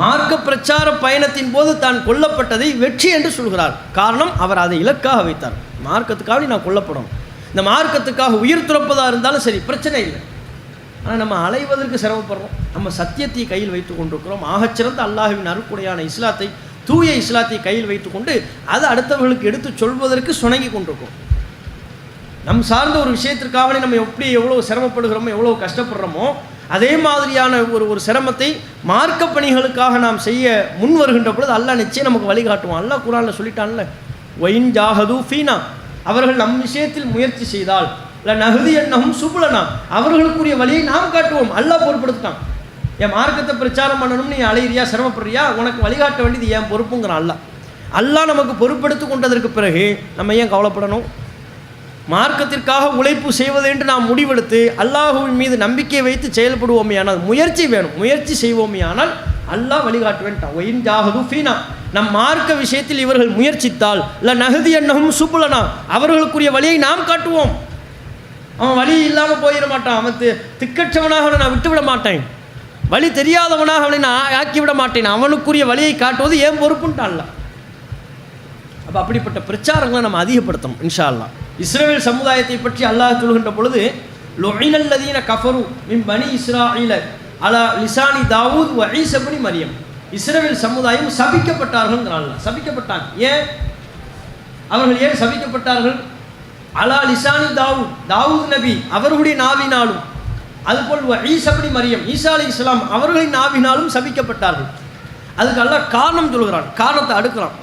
மார்க்க பிரச்சார பயணத்தின் போது தான் கொல்லப்பட்டதை வெற்றி என்று சொல்கிறார். காரணம், அவர் அதை இலக்காக வைத்தார். மார்க்கத்துக்காக நான் கொல்லப்படும், இந்த மார்க்கத்துக்காக உயிர் துறப்பதாக இருந்தாலும் சரி, பிரச்சனை இல்லை. ஆனால் நம்ம அலைவதற்கு சிரமப்படுறோம். நம்ம சத்தியத்தை கையில் வைத்து கொண்டிருக்கிறோம். ஆகச்சிறந்த அல்லாஹ்வின் அருட்கொடையான இஸ்லாத்தை, தூய இஸ்லாத்தை கையில் வைத்துக்கொண்டு அதை அடுத்தவர்களுக்கு எடுத்து சொல்வதற்கு சுணங்கி கொண்டிருக்கிறோம். நம் சார்ந்த ஒரு விஷயத்திற்காக நம்ம எவ்வளோ சிரமப்படுகிறோமோ, எவ்வளோ கஷ்டப்படுறோமோ, அதே மாதிரியான ஒரு சிரமத்தை மார்க்க பணிகளுக்காக நாம் செய்ய முன் வருகின்ற பொழுது அல்லாஹ் நிச்சயம் நமக்கு வழிகாட்டுவான். அல்லாஹ் குர்ஆனில் சொல்லிட்டான்ல, ஒயின் ஜாஹது ஃபீனா, அவர்கள் நம் விஷயத்தில் முயற்சி செய்தால் இல்லை நகுதி என்னகும் சுபுலனா, அவர்களுக்குரிய வழியை நாம் காட்டுவோம். அல்லாஹ் பொறுப்படுத்திட்டான். என் மார்க்கத்தை பிரச்சாரம் பண்ணணும்னு நீ அலையிறியா, சிரமப்படுறியா, உனக்கு வழிகாட்ட வேண்டியது என் பொறுப்புங்கிறான் அல்லாஹ். அல்லாஹ் நமக்கு பொறுப்படுத்தி கொண்டதற்கு பிறகு நம்ம ஏன் கவலைப்படணும்? மார்க்கத்திற்காக உழைப்பு செய்வது என்று நாம் முடிவெடுத்து அல்லாஹுவின் மீது நம்பிக்கை வைத்து செயல்படுவோமே ஆனால், முயற்சி வேணும், முயற்சி செய்வோமே ஆனால் அல்லாஹ் வழிகாட்டுவேன்ட்டான். ஒயின் ஜாஹது ஃபீனா, நம் மார்க்க விஷயத்தில் இவர்கள் முயற்சித்தால் இல்லை நகுதி என்னகும் சுபுலனா, அவர்களுக்குரிய வழியை நாம் காட்டுவோம். அவன் வழி இல்லாமல் போயிட மாட்டான். அவன் திக்கற்றவனாக அவனை நான் விட்டுவிட மாட்டேன், வழி தெரியாதவனாக அவனை நான் ஆக்கிவிட மாட்டேன். அவனுக்குரிய வழியை காட்டுவது ஏன் பொறுப்புன்ட்டான்ல. அப்போ அப்படிப்பட்ட பிரச்சாரங்களை நம்ம அதிகப்படுத்தணும் இன்ஷா அல்லாஹ். இஸ்ரவேல் சமுதாயத்தை பற்றி அல்லாஹ் சொல்கின்ற பொழுது, லுஇனல்லதீன கஃபரு மின் பனி இஸ்ராஈல அலா லிசானி தாவூத் வ ஈஸா இப்னு மரியம். இஸ்ரவேல் சமுதாயம் சபிக்கப்பட்டார்கள்ங்கிறான். சபிக்கப்பட்டாங்க. ஏன் அவர்கள் ஏன் சபிக்கப்பட்டார்கள்? அலா லிசானி தாவூத், தாவூத் நபி அவர்களுடைய நாவினாலும், அதுபோல் ஈஸா இப்னு மரியம், ஈசா அலைஹிஸ்ஸலாம் அவர்களின் நாவினாலும் சபிக்கப்பட்டார்கள். அதுக்கு அல்லாஹ் காரணம் சொல்கிறான், காரணத்தை அடுக்கிறான்.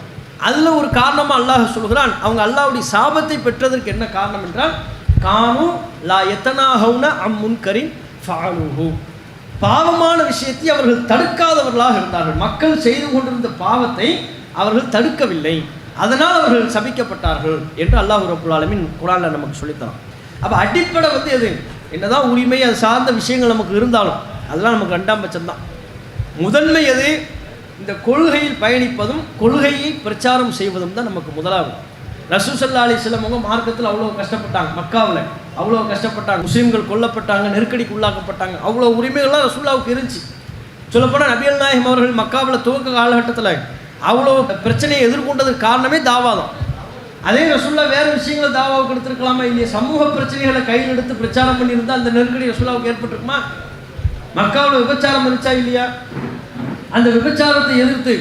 அதில் ஒரு காரணமாக அல்லாஹ் சொல்கிறான், அவங்க அல்லாஹ்வுடைய சாபத்தை பெற்றதற்கு என்ன காரணம் என்றால், கானு லா யத்தனாஹவுன அம் முன்கரின் ஃபஅலூஹு, பாவமான விஷயத்தை அவர்கள் தடுக்காதவர்களாக இருந்தார்கள். மக்கள் செய்து கொண்டிருந்த பாவத்தை அவர்கள் தடுக்கவில்லை, அதனால் அவர்கள் சபிக்கப்பட்டார்கள் என்று அல்லாஹ் ரப்புல் ஆலமீன் குர்ஆனில் நமக்கு சொல்லித்தரான். அப்போ அடிப்படை எது? என்னதான் உரிமை அது சார்ந்த விஷயங்கள் நமக்கு இருந்தாலும் அதெல்லாம் நமக்கு 2ஆம் பட்சம் தான். முதன்மை எது? இந்த கொள்கையில் பயணிப்பதும் கொள்கையை பிரச்சாரம் செய்வதும் தான் நமக்கு முதலாவது. ரசூல் ஸல்லல்லாஹு அலைஹி வஸல்லம் அவங்க மார்க்கத்தில் அவ்வளோ கஷ்டப்பட்டாங்க. மக்காவில் அவ்வளோ கஷ்டப்பட்டாங்க. முஸ்லீம்கள் கொல்லப்பட்டாங்க, நெருக்கடிக்கு உள்ளாக்கப்பட்டாங்க. அவ்வளோ உரிமைகள்லாம் ரசூலுல்லாஹ்வுக்கு இருந்துச்சு. சொல்லப்போனால் நபிகள் நாயகம் அவர்கள் மக்காவில் துவக்க காலகட்டத்தில் அவ்வளோ பிரச்சனையை எதிர்கொண்டதுக்கு காரணமே தாவா தான். அதே ரசூலுல்லாஹ் வேறு விஷயங்களை தாவாவுக்கு எடுத்துருக்கலாமா இல்லையா? சமூக பிரச்சனைகளை கையில் எடுத்து பிரச்சாரம் பண்ணியிருந்தால் அந்த நெருக்கடி ரசூலுல்லாஹ்வுக்கு ஏற்பட்டிருக்குமா? மக்காவில் விபச்சாரம் இருந்துச்சா இல்லையா? அந்த விபச்சாரத்தை எதிர்த்து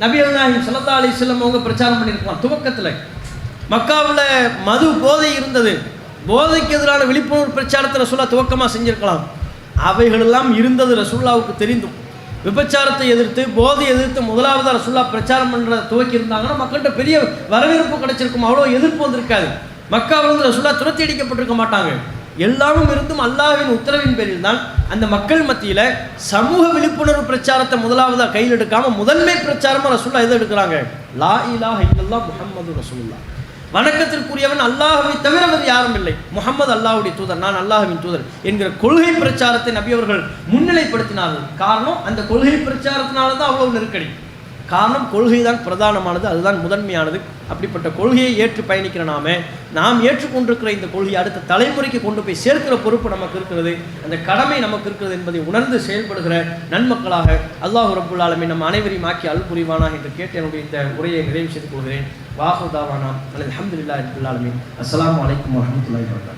நபிகள் நாயகம் ஸல்லல்லாஹு அலைஹி வஸல்லம் அவங்க பிரச்சாரம் பண்ணியிருக்கலாம். துவக்கத்தில் மக்காவில் மது போதை இருந்தது, போதைக்கு எதிரான விழிப்புணர்வு பிரச்சாரத்தை ரசூலுல்லாஹ் துவக்கமாக செஞ்சிருக்கலாம். அவைகளெல்லாம் இருந்தது ரசூலுல்லாஹ்வுக்கு தெரிந்தும் விபச்சாரத்தை எதிர்த்து போதை எதிர்த்து முதலாவதாக ரசூலுல்லாஹ் பிரச்சாரம் பண்ணுற துவக்கி இருந்தாங்கன்னா மக்கள்கிட்ட பெரிய வரவேற்பு கிடைச்சிருக்கும், அவ்வளோ எதிர்ப்பு வந்திருக்காது. மக்காவிலிருந்து ரசூலுல்லாஹ் துரத்தி அடிக்கப்பட்டிருக்க மாட்டாங்க. எல்லாமும் இருந்தும் அல்லாஹ்வின் உத்தரவின் பேரில் தான் அந்த மக்கள் மத்தியில் சமூக விழிப்புணர்வு பிரச்சாரத்தை முதலாவதாக கையில் எடுக்காமல் முதன்மை பிரச்சாரமாக ரசூலுல்லாஹ் எதை எடுக்கிறாங்க? லா இலாஹ இல்லல்லாஹ் முஹம்மது ரசூலுல்லாஹ், வணக்கத்திற்குரியவன் அல்லாஹ்வை தவிர வேறு யாரும் இல்லை, முஹம்மது அல்லாஹ்வுடைய தூதர், நான் அல்லாஹ்வின் தூதர் என்கிற கொள்கை பிரச்சாரத்தை நபி அவர்கள் முன்னிலைப்படுத்தினார்கள். காரணம், அந்த கொள்கை பிரச்சாரத்தினால தான் அவ்வளவு நெருக்கடி. காரணம், கொள்கை தான் பிரதானமானது, அதுதான் முதன்மையானது. அப்படிப்பட்ட கொள்கையை ஏற்று பயணிக்கிற நாம் ஏற்றுக்கொண்டிருக்கிற இந்த கொள்கையை அடுத்த தலைமுறைக்கு கொண்டு போய் சேர்க்கிற பொறுப்பு நமக்கு இருக்கிறது, அந்த கடமை நமக்கு இருக்கிறது என்பதை உணர்ந்து செயல்படுகிற நன்மக்களாக அல்லாஹ் ரப்புல் ஆலமீன் நம் அனைவரையும் ஆக்கி அருள் புரிவானாக என்று கேட்டு என்னுடைய இந்த உரையை நிறைவு செய்து கொள்கிறேன். வாஹு தாவானா அல்ஹம்துலில்லாஹி ரப்பில் ஆலமீன். அஸ்ஸலாமு அலைக்கும் வரஹ்மத்துல்லாஹி வபரகாத்துஹு.